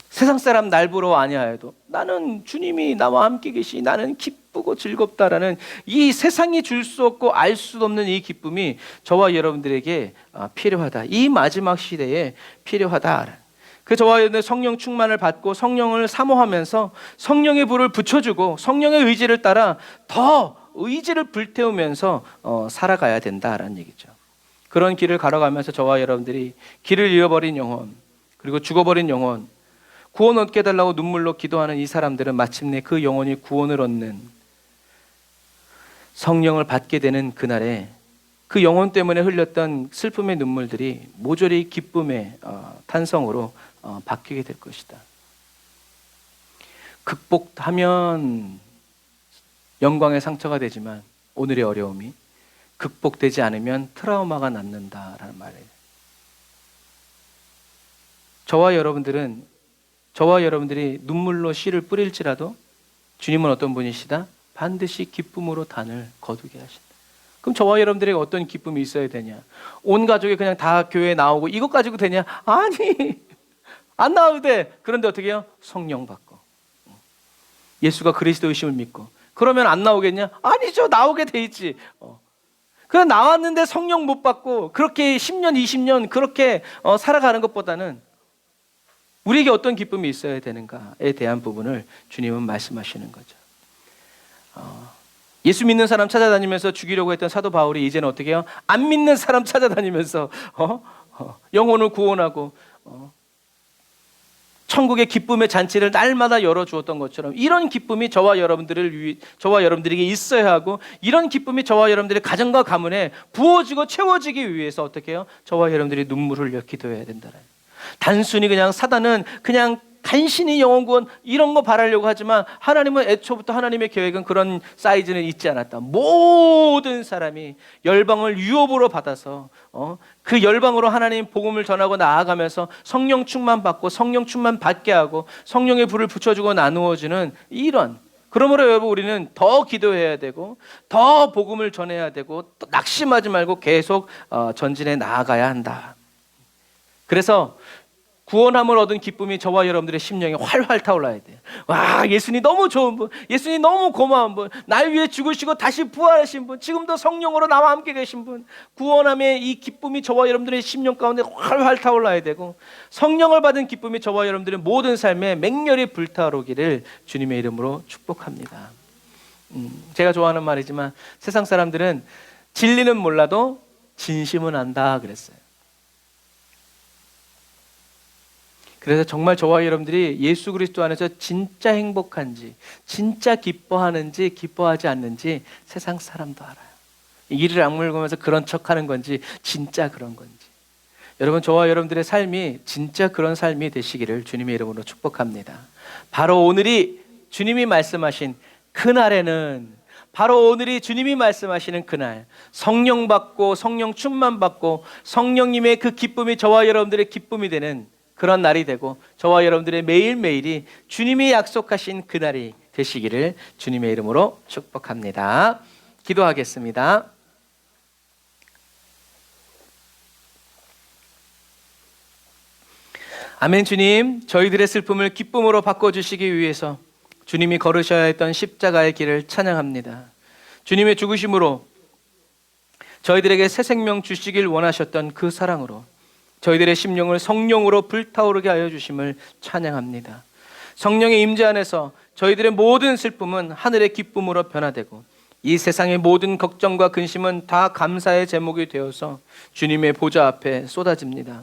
세상 사람 날 보러 아니하여도 나는 주님이 나와 함께 계시, 나는 기쁘고 즐겁다라는 이 세상이 줄 수 없고 알 수 없는 이 기쁨이 저와 여러분들에게 필요하다. 이 마지막 시대에 필요하다. 그 저와 여러분들 성령 충만을 받고 성령을 사모하면서 성령의 불을 붙여주고 성령의 의지를 따라 더 의지를 불태우면서 살아가야 된다라는 얘기죠. 그런 길을 걸어가면서 저와 여러분들이 길을 잃어버린 영혼, 그리고 죽어버린 영혼, 구원 얻게 해달라고 눈물로 기도하는 이 사람들은 마침내 그 영혼이 구원을 얻는 성령을 받게 되는 그날에 그 영혼 때문에 흘렸던 슬픔의 눈물들이 모조리 기쁨의 탄성으로 바뀌게 될 것이다. 극복하면 영광의 상처가 되지만 오늘의 어려움이 극복되지 않으면 트라우마가 남는다라는 말이에요. 저와 여러분들이 눈물로 씨를 뿌릴지라도 주님은 어떤 분이시다? 반드시 기쁨으로 단을 거두게 하신다. 그럼 저와 여러분들에게 어떤 기쁨이 있어야 되냐? 온 가족이 그냥 다 교회에 나오고 이것 가지고 되냐? 아니, 안 나와도 돼. 그런데 어떻게 해요? 성령 받고 예수가 그리스도이심을 믿고. 그러면 안 나오겠냐? 아니죠, 나오게 돼 있지. 그냥 나왔는데 성령 못 받고 그렇게 10년 20년 그렇게 살아가는 것보다는 우리에게 어떤 기쁨이 있어야 되는가에 대한 부분을 주님은 말씀하시는 거죠. 예수 믿는 사람 찾아다니면서 죽이려고 했던 사도 바울이 이제는 어떻게 해요? 안 믿는 사람 찾아다니면서 영혼을 구원하고 천국의 기쁨의 잔치를 날마다 열어주었던 것처럼 이런 기쁨이 저와 여러분들에게 있어야 하고, 이런 기쁨이 저와 여러분들의 가정과 가문에 부어지고 채워지기 위해서 어떻게 해요? 저와 여러분들이 눈물을 흘려 기도해야 된다는. 단순히 그냥 사단은 그냥 간신히 영혼 구원 이런 거 바라려고 하지만 하나님은 애초부터 하나님의 계획은 그런 사이즈는 있지 않았다. 모든 사람이 열방을 유업으로 받아서 그 열방으로 하나님 복음을 전하고 나아가면서 성령 충만 받고 성령 충만 받게 하고 성령의 불을 붙여주고 나누어지는 이런, 그러므로 여러분 우리는 더 기도해야 되고 더 복음을 전해야 되고 또 낙심하지 말고 계속 전진해 나아가야 한다. 그래서 구원함을 얻은 기쁨이 저와 여러분들의 심령에 활활 타올라야 돼요. 와, 예수님 너무 좋은 분, 예수님 너무 고마운 분, 날 위해 죽으시고 다시 부활하신 분, 지금도 성령으로 나와 함께 계신 분, 구원함의 이 기쁨이 저와 여러분들의 심령 가운데 활활 타올라야 되고, 성령을 받은 기쁨이 저와 여러분들의 모든 삶에 맹렬히 불타오르기를 주님의 이름으로 축복합니다. 제가 좋아하는 말이지만 세상 사람들은 진리는 몰라도 진심은 안다 그랬어요. 그래서 정말 저와 여러분들이 예수 그리스도 안에서 진짜 행복한지, 진짜 기뻐하는지, 기뻐하지 않는지 세상 사람도 알아요. 이를 악물고면서 그런 척하는 건지, 진짜 그런 건지. 여러분, 저와 여러분들의 삶이 진짜 그런 삶이 되시기를 주님의 이름으로 축복합니다. 바로 오늘이 주님이 말씀하신 그날에는, 바로 오늘이 주님이 말씀하시는 그날, 성령 받고 성령 충만 받고 성령님의 그 기쁨이 저와 여러분들의 기쁨이 되는 그런 날이 되고, 저와 여러분들의 매일매일이 주님이 약속하신 그날이 되시기를 주님의 이름으로 축복합니다. 기도하겠습니다. 아멘. 주님, 저희들의 슬픔을 기쁨으로 바꿔주시기 위해서 주님이 걸으셔야 했던 십자가의 길을 찬양합니다. 주님의 죽으심으로 저희들에게 새 생명 주시길 원하셨던 그 사랑으로 저희들의 심령을 성령으로 불타오르게 하여 주심을 찬양합니다. 성령의 임재 안에서 저희들의 모든 슬픔은 하늘의 기쁨으로 변화되고 이 세상의 모든 걱정과 근심은 다 감사의 제목이 되어서 주님의 보좌 앞에 쏟아집니다.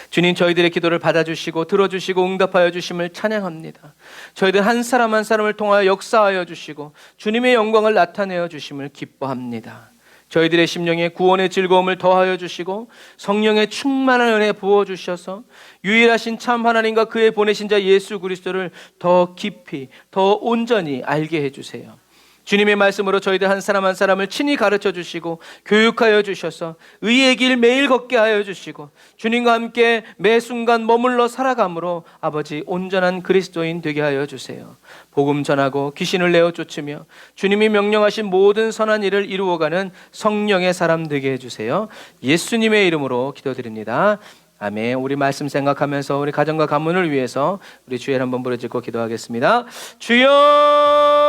주님, 저희들의 기도를 받아주시고 들어주시고 응답하여 주심을 찬양합니다. 저희들 한 사람 한 사람을 통하여 역사하여 주시고 주님의 영광을 나타내어 주심을 기뻐합니다. 저희들의 심령에 구원의 즐거움을 더하여 주시고 성령의 충만한 은혜 부어주셔서 유일하신 참 하나님과 그의 보내신 자 예수 그리스도를 더 깊이 더 온전히 알게 해주세요. 주님의 말씀으로 저희들 한 사람 한 사람을 친히 가르쳐 주시고 교육하여 주셔서 의의 길 매일 걷게 하여 주시고 주님과 함께 매 순간 머물러 살아감으로 아버지 온전한 그리스도인 되게 하여 주세요. 복음 전하고 귀신을 내어 쫓으며 주님이 명령하신 모든 선한 일을 이루어가는 성령의 사람 되게 해주세요. 예수님의 이름으로 기도드립니다. 아멘. 우리 말씀 생각하면서 우리 가정과 가문을 위해서 우리 주일 한번 부르짖고 기도하겠습니다. 주여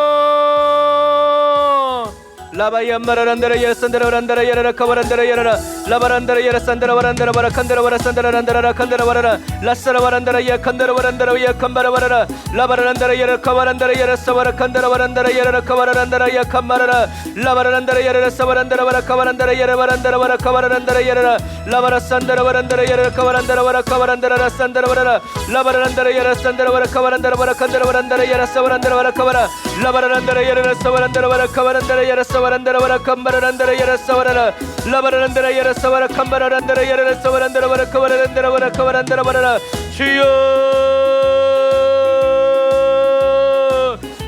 라바이야 마라란다라 야산다라 란다라 야라라 카바란다라 야라라 라바란다라 야라산다라 와란다라 바라칸다라 와라산다라 란다라 칸다라 와라라 라사라 와란다라 야칸다라 와란다라 야칸바라 와라라 라바란다라 야라 카바란다라 야라사바라 칸다라 와란다라 야라라 카바란다라 야칸마라라 라바란다라 야라라 사바란다라 와라카바란다라 야라 와란다라 와라카바란다라 야라라 라바라산다라 와란다라 야라 카바란다라 와라카바란다라 라산다라 와라라 라바란다라 야라산다라 와라카바란다라 와라칸다라 와란다라 야라사바란다라 와라카바라 라바란다라 야라라 사바란다라 와라카바란다라 야라사 와란다라 와라 캄바라란다라 야라사 와라라 라바란다라 야라사 와라 캄바라란다라 야라사 와란다라 와라 카바라란다라 와라 카바란다라 와라라 주여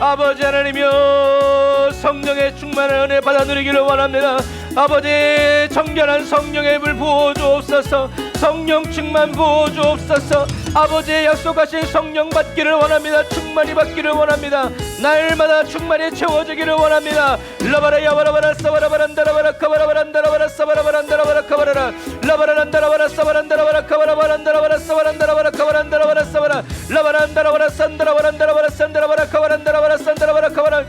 아버지 하나님이여 성령의 충만한 은혜 받아 누리기를 원합니다. 아버지 정결한 성령의 불 부어주옵소서. 성령 충만 부어주옵소서. 아버지의 약속하신 성령 받기를 원합니다. 충만히 받기를 원합니다. 날마다 충만히 채워지기를 원합니다. 라바라 야바라바라 사바라바란다라바라 카바라바란다라바라 사바라바란다라바라 카바라라 라바라란다라바라 사바란다라바라 카바라바란다라바라 사바란다라바라 카바란다라바라 사바라 라바란다라바라 산다라바란다라바라 산다라바라 카바란다라바라 산다라바라 카바라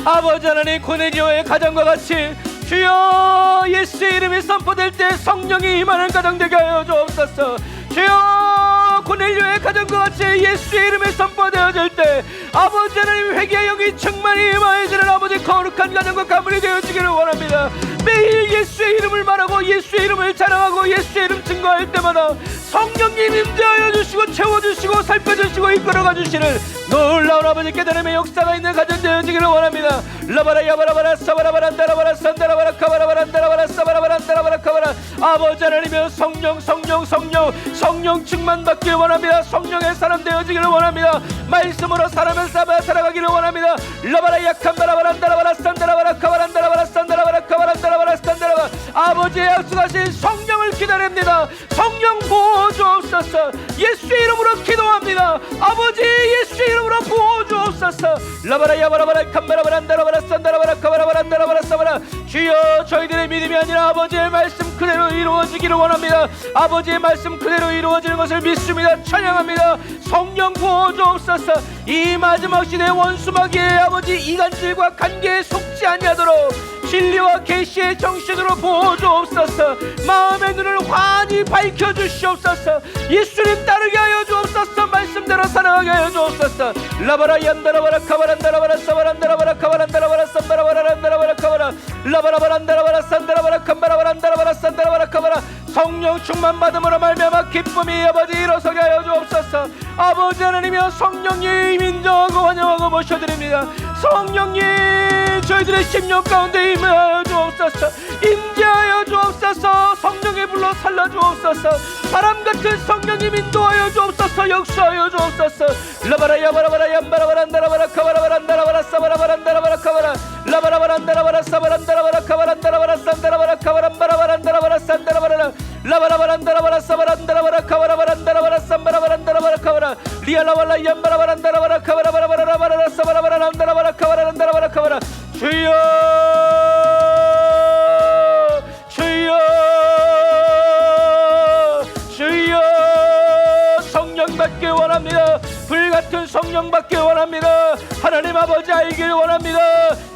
아버지 하나님 고넬료의 가정과 같이 주여 예수의 이름이 선포될 때 성령이 임하는 가정 되게 하여 주옵소서. 주여 고넬료의 가정과 같이 예수의 이름이 선포되어질 때 아버지 하나님 회개의 영이 충만히 임하여지는 아버지 거룩한 가정과 가문이 되어지기를 원합니다. 매일 예수의 이름을 말하고 예수의 이름을 자랑하고 예수의 이름 증거할 때마다 성령님 임재하여 주시고 채워주시고 살펴주시고 이끌어가 주시는 놀라운 아버지 깨달음의 역사가 있는 가정 되어지기를 원합니다. 라바라 야바라바라 사바라바란다라바라 산다라바라 카바라바란다라바라 사바라바란다라바라 카바라 아버지 하나님의 성령 충만 받기를 원합니다. 성령의 사람 되어지기를 원합니다. 말씀으로 사람을 살아가기를 원합니다. 라바라 야칸바라바란다라바라 산다라바라 카바란다라바라 산다라바라 카바란다라바라 산다라바라 아버지의 약속하신 성령을 기다립니다. 성령 부어주옵소서. 예수의 이름으로 기도합니다. 아버지 예수의 이름으로 부어주옵소서. 라바라 야바라바라 칸바라바란다라바라 산다라바라 카바라바란다라바라 사바라 주여 저희들의 믿음이 아니라 아버지의 말씀 그대로 이루어지기를 원합니다. 아버지의 말씀 그대로 이루어지는 것을 믿습니다. 찬양합니다. 성령 부어주옵소서. 이 마지막 시대의 원수마귀의 아버지 이간질과 관계에 속지 아니하도록 진리와 계시의 정신으로 부어주옵소서. 마음의 눈을 환히 밝혀주시옵소서. 예수님 따르게 하여 주옵소서. 말씀대로 살아가게 하여 주옵소서. 라바라 얀다라바라 카바란다라바라 사바란다라바라 카바란다라바라 산바라바란다라바라 카바라 라바라바란다라바라 산다라바라 캄바라바란다라바라 산다라바라 카바라 성령 충만 받음으로 말미암아 기쁨이 아버지 일어서게 하여 주옵소서. 아버지 하나님이여 성령님 인정하고 환영하고 모셔드립니다. 성령님 저희들의 심령 가운데 임하여 주옵소서. 임재하여 주옵소서. 성령의 불로 살라 주옵소서. 바람같은 성령님 인도하여 주옵소서. 역사하여 주옵소서. 라바라 야바라바라 얌바라바란다라바라 카바라바란다라바라 사바라바란다라바라 카바라 라바라바란다라바라 사바란다라바라 카바란다라바라 산다라바라 카바란바라바란다라바라 산다라바라 라바라바란다라바라 사바란다라바라 카바라바란다라바라 산바라바란다라바라 카바라 리알라발라 얌바라바란다라바라 카바라바라바라바라 사바라바란다라바라 카바란다라바라 카바라 주여 주여 주여 성령 받기 원합니다. 불같은 성령 받기 원합니다. 하나님 아버지 알기를 원합니다.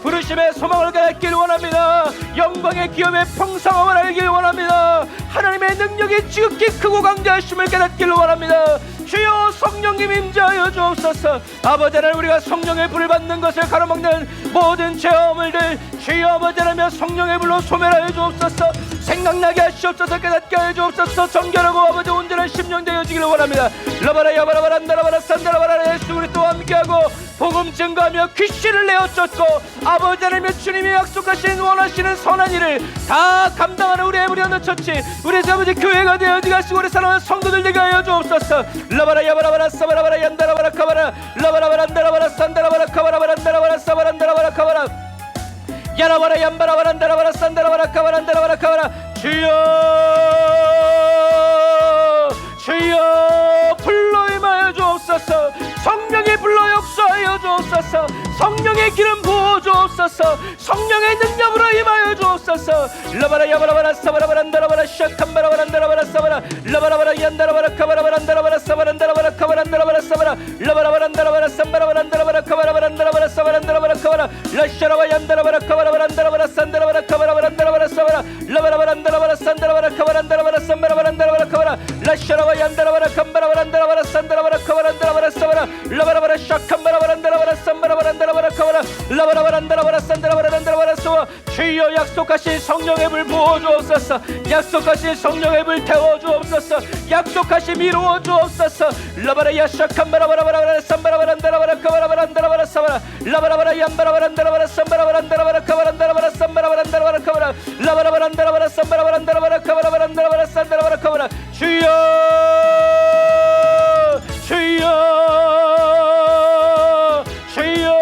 부르심의 소망을 갖기를 원합니다. 영광의 기업의 풍성함을 알기를 원합니다. 하나님의 능력이 지극히 크고 강대하심을 깨닫기를 원합니다. 주여 성령님 임재하여 주옵소서. 아버지 하나님 우리가 성령의 불을 받는 것을 가로막는 모든 죄어물들 주여 아버지 하나님 성령의 불로 소멸하여 주옵소서. 생각나게 하시옵소서. 깨닫게 하여 주옵소서. 정결하고 아버지 온전한 심령 되어지기를 원합니다. 라바라 야바라바란다라바라 산다라바라 예수 그리스도와 함께하고 복음 증거하며 귀신을 내어 쫓고 아버지 하나님의 주님이 약속하신 원하시는 선한 일을 다 감당하는 우리 에브리언더 처치 우리 아버지 교회가 되어지게 하시고 우리 사랑하는 성도들 되게 하여 주옵소서. 라바라 야바라바라 사바라바라 얀다라바라 카바라 라바라바라 안다라바라 산다라바라 카바라바라 안다라바라 사바라 안다라바라 카바라 야라바라 얀바라바라 안다라바라 산다라바라 카바라 안다라바라 카바라 주여 주여 불러 임하여 주옵소서. 성령의 불러 역사하여 주옵소서. 성령의 기름 부어 주옵소서. 성령의 능력으로 임하여 주옵소서. 라바라 야바라바라 사바라바라 안다라바라 샤캄바라바라 안다라바라 사바라 라바라바라 얀다라바라 카바라바라 안다라바라 사바라 안다라바라 카바라 안다라바라 사바라 라바라바라 안다라바라 삼바라바라 안다라바라 카바라바라 안다라바라 사바라 안다라바라 카바라 라샤라바 얀다라바라 카바라바라 안다라바라 산다라바라 카바라바라 안다라바라 사바라 라바라바라 안다라바라 산다라바라 카바라 안다라바라 삼바라바라 안다라바라 카바라 라샤라바 얀다라바라 캄바라바라 안다라바라 산다라바라 카바라 안다라바라 사바라 라바라바라 샤캄바라바라 안다라바라 삼바라바라 안다라바라 카바라 라바라바라 안다라바라 산다라바라 안다라바라 소와 주여 약속하신 성령의 불 부어 주옵소서. 약속하신 성령의 불 태워 주옵소서. 약속하신 이루어 주옵소서. 라바라 야샤캄바라바라바라 삼바라바라 안다라바라 카바라바라 안다라바라 사바라 라바라바라 얀바라바라 안다라바라 삼바라바라 안다라바라 카바라 안다라바라 삼바라바라 안다라바라 카바라 라바라바라 안다라바라 삼바라바라 안다라바라 카바라바라 안다라바라 산다라바라 카바라 주여 주여 주여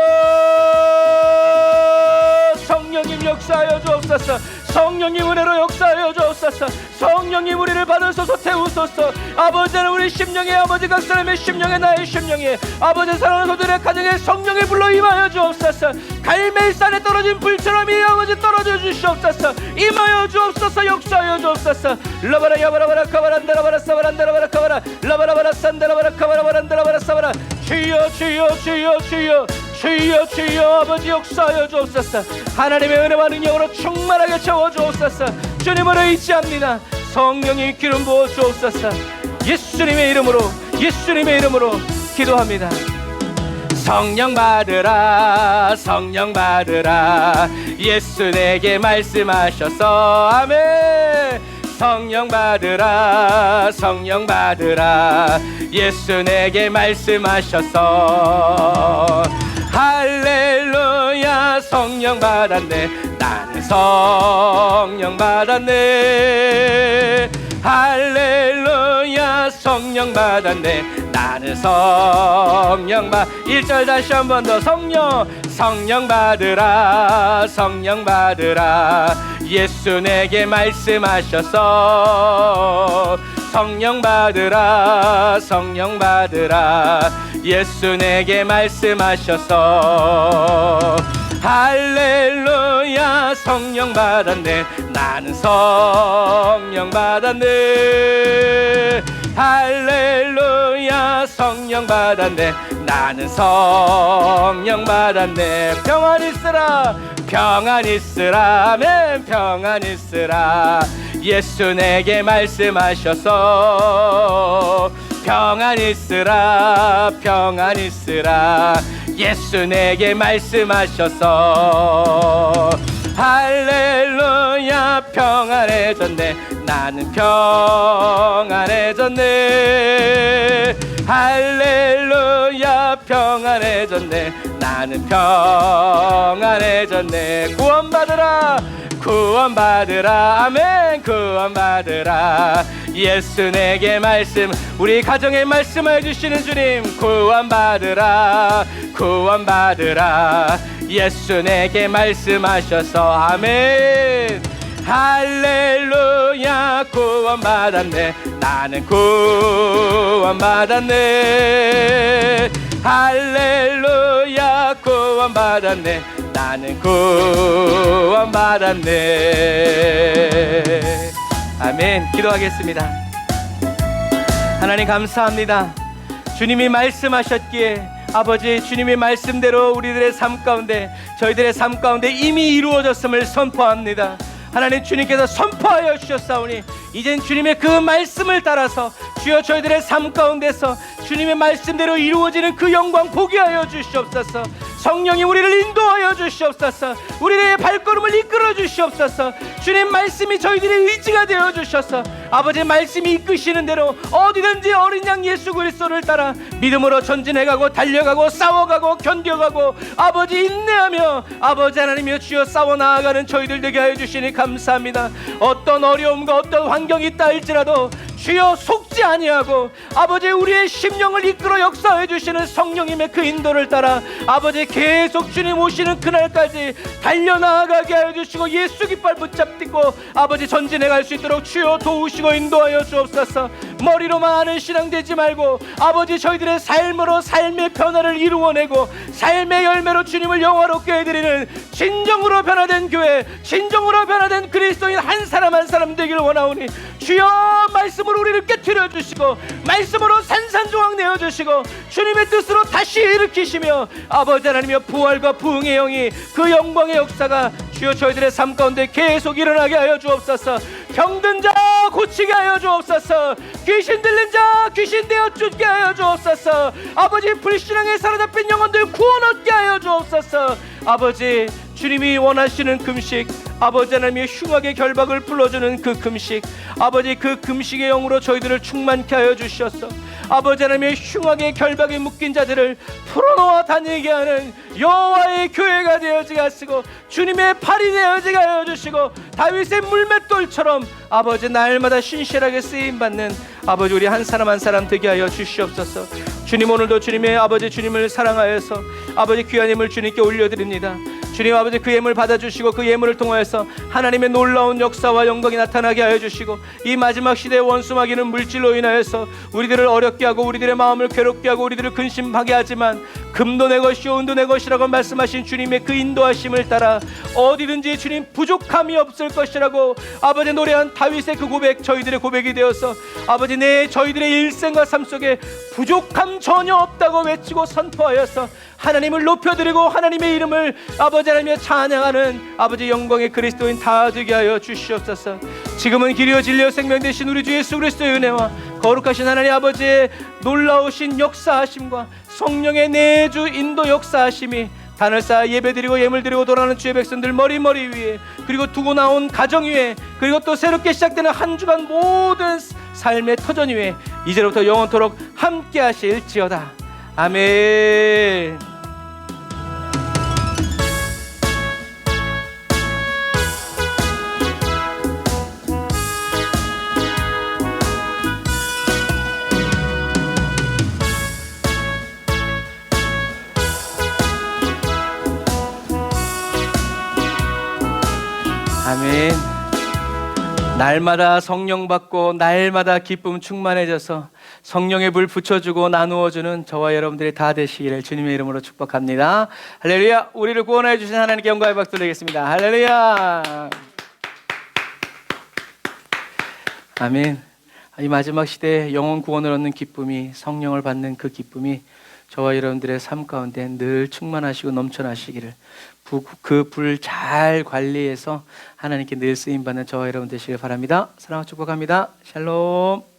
성령님 역사하여 주옵소서. 성령님 은혜로 역사하여 주옵소서. 성령님 우리를 받으소서 태우소서. 아버지는 우리 심령에 아버지 각 사람의 심령에 나의 심령에 아버지 사랑하는 소들의 가정에 성령이 불러 임하여 주옵소서. 갈멜산에 떨어진 불처럼 이 아버지 떨어져 주시옵소서. 임하여 주옵소서. 역사하여 주옵소서. 라바라 야바라바라 카바라 안다라바라 사바라 안다라바라 카바라 라바라바라 산다라바라 카바라바라 안다라바라 사바라 주여 주여 주여 주여 주여 주여 아버지 역사하여 주옵소서. 하나님의 은혜와 능력으로 충만하게 채워 주옵소서. 주님으로 의지합니다. 성령이 기름 부어 주옵소서. 예수님의 이름으로 예수님의 이름으로 기도합니다. 성령 받으라 성령 받으라 예수 내게 말씀하셔서 아멘. 성령 받으라 성령 받으라 예수 내게 말씀하셔서 할렐루야 성령 받았네 나는 성령 받았네 할렐루야 성령 받았네 나는 성령 받 1절 다시 한 번 더 성령 받으라 성령 받으라 예수 내게 말씀하셔서 성령 받으라 성령 받으라 예수 내게 말씀하셔서 할렐루야 성령 받았네 나는 성령 받았네 할렐루야 성령 받았네 나는 성령 받았네 평안 있으라 평안 있으라 아멘 평안 있으라 예수 내게 말씀하셔서 평안 있으라 평안 있으라 예수 내게 말씀하셔서 할렐루야 평안해졌네 나는 평안해졌네 할렐루야 평안해졌네 나는 평안해졌네 구원받으라 구원받으라 아멘 구원받으라 예수 내게 말씀 우리 가정에 말씀해 주시는 주님 구원받으라 구원받으라 예수 내게 말씀하셔서 아멘 할렐루야 구원받았네 나는 구원받았네 할렐루야 구원받았네 나는 구원받았네 아멘. 기도하겠습니다. 하나님 감사합니다. 주님이 말씀하셨기에 아버지 주님의 말씀대로 우리들의 삶 가운데 저희들의 삶 가운데 이미 이루어졌음을 선포합니다. 하나님 주님께서 선포하여 주셨사오니 이젠 주님의 그 말씀을 따라서 주여 저희들의 삶 가운데서 주님의 말씀대로 이루어지는 그 영광 보게 하여 주시옵소서. 성령이 우리를 인도하여 주시옵소서. 우리의 발걸음을 이끌어 주시옵소서. 주님 말씀이 저희들의 의지가 되어 주셔서 아버지 말씀이 이끄시는 대로 어디든지 어린 양 예수 그리스도를 따라 믿음으로 전진해가고 달려가고 싸워가고 견뎌가고 아버지 인내하며 아버지 하나님이여 주여 싸워 나아가는 저희들 되게 하여 주시니 감사합니다. 어떤 어려움과 어떤 환경이 있다 할지라도 주여 속지 아니하고 아버지 우리의 심령을 이끌어 역사해 주시는 성령님의 그 인도를 따라 아버지 계속 주님 오시는 그날까지 달려나가게 하여 주시고 예수 깃발 붙잡고 아버지 전진해 갈 수 있도록 주여 도우시고 인도하여 주옵소서. 머리로만 아는 신앙 되지 말고 아버지 저희들의 삶으로 삶의 변화를 이루어내고 삶의 열매로 주님을 영화롭게 해드리는 진정으로 변화된 교회, 진정으로 변화된 그리스도인 한 사람 한 사람 되길 원하오니 주여 말씀으로 우리를 깨트려 주시고 말씀으로 산산조각 내어주시고 주님의 뜻으로 다시 일으키시며 아버지 하나님의 부활과 부흥의 영이 그 영광의 역사가 주여 저희들의 삶 가운데 계속 일어나게 하여 주옵소서. 병든 자 고치게 하여 주옵소서. 귀신 들린 자 귀신 되어 쫓게 하여 주옵소서. 아버지 불신앙에 사로잡힌 영혼들 구원 얻게 하여 주옵소서. 아버지 주님이 원하시는 금식, 아버지 하나님의 흉악의 결박을 불러주는 그 금식, 아버지 그 금식의 영으로 저희들을 충만케 하여 주시옵소서. 아버지 하나님의 흉악의 결박에 묶인 자들을 풀어놓아 다니게 하는 여호와의 교회가 되어지게 하시고 주님의 팔이 되어지게 하여 주시고 다윗의 물맷돌처럼 아버지 날마다 신실하게 쓰임받는 아버지 우리 한 사람 한 사람 되게 하여 주시옵소서. 주님 오늘도 주님의 아버지 주님을 사랑하여서 아버지 귀한 예물 주님께 올려드립니다. 주님 아버지 그 예물 받아주시고 그 예물을 통하여서 하나님의 놀라운 역사와 영광이 나타나게 하여 주시고 이 마지막 시대의 원수 마귀는 물질로 인하여서 우리들을 어렵게 하고 우리들의 마음을 괴롭게 하고 우리들을 근심하게 하지만 금도 내 것이요 은도 내 것이라고 말씀하신 주님의 그 인도하심을 따라 어디든지 주님 부족함이 없을 것이라고 아버지 노래한 다윗의 그 고백 저희들의 고백이 되어서 아버지 저희들의 일생과 삶 속에 부족함 전혀 없다고 외치고 선포하여서 하나님을 높여드리고 하나님의 이름을 아버지 하나님의 찬양하는 아버지 영광의 그리스도인 다 되게 하여 주시옵소서. 지금은 길이요 진리요 생명 되신 우리 주 예수 그리스도의 은혜와 거룩하신 하나님 아버지의 놀라우신 역사하심과 성령의 내주 인도 역사하심이 단을 쌓아 예배드리고 예물드리고 돌아가는 주의 백성들 머리 위에 그리고 두고 나온 가정 위에 그리고 또 새롭게 시작되는 한 주간 모든 삶의 터전 위에 이제로부터 영원토록 함께 하실지어다. 아멘. 아멘. 날마다 성령 받고 날마다 기쁨 충만해져서 성령의 불 붙여주고 나누어주는 저와 여러분들이 다 되시기를 주님의 이름으로 축복합니다. 할렐루야. 우리를 구원해 주신 하나님께 영광의 박수 드리겠습니다. 할렐루야. 아멘. 이 마지막 시대에 영혼 구원을 얻는 기쁨이 성령을 받는 그 기쁨이 저와 여러분들의 삶 가운데 늘 충만하시고 넘쳐나시기를 그 불 잘 관리해서 하나님께 늘 쓰임받는 저와 여러분 되시길 바랍니다. 사랑하고 축복합니다. 샬롬.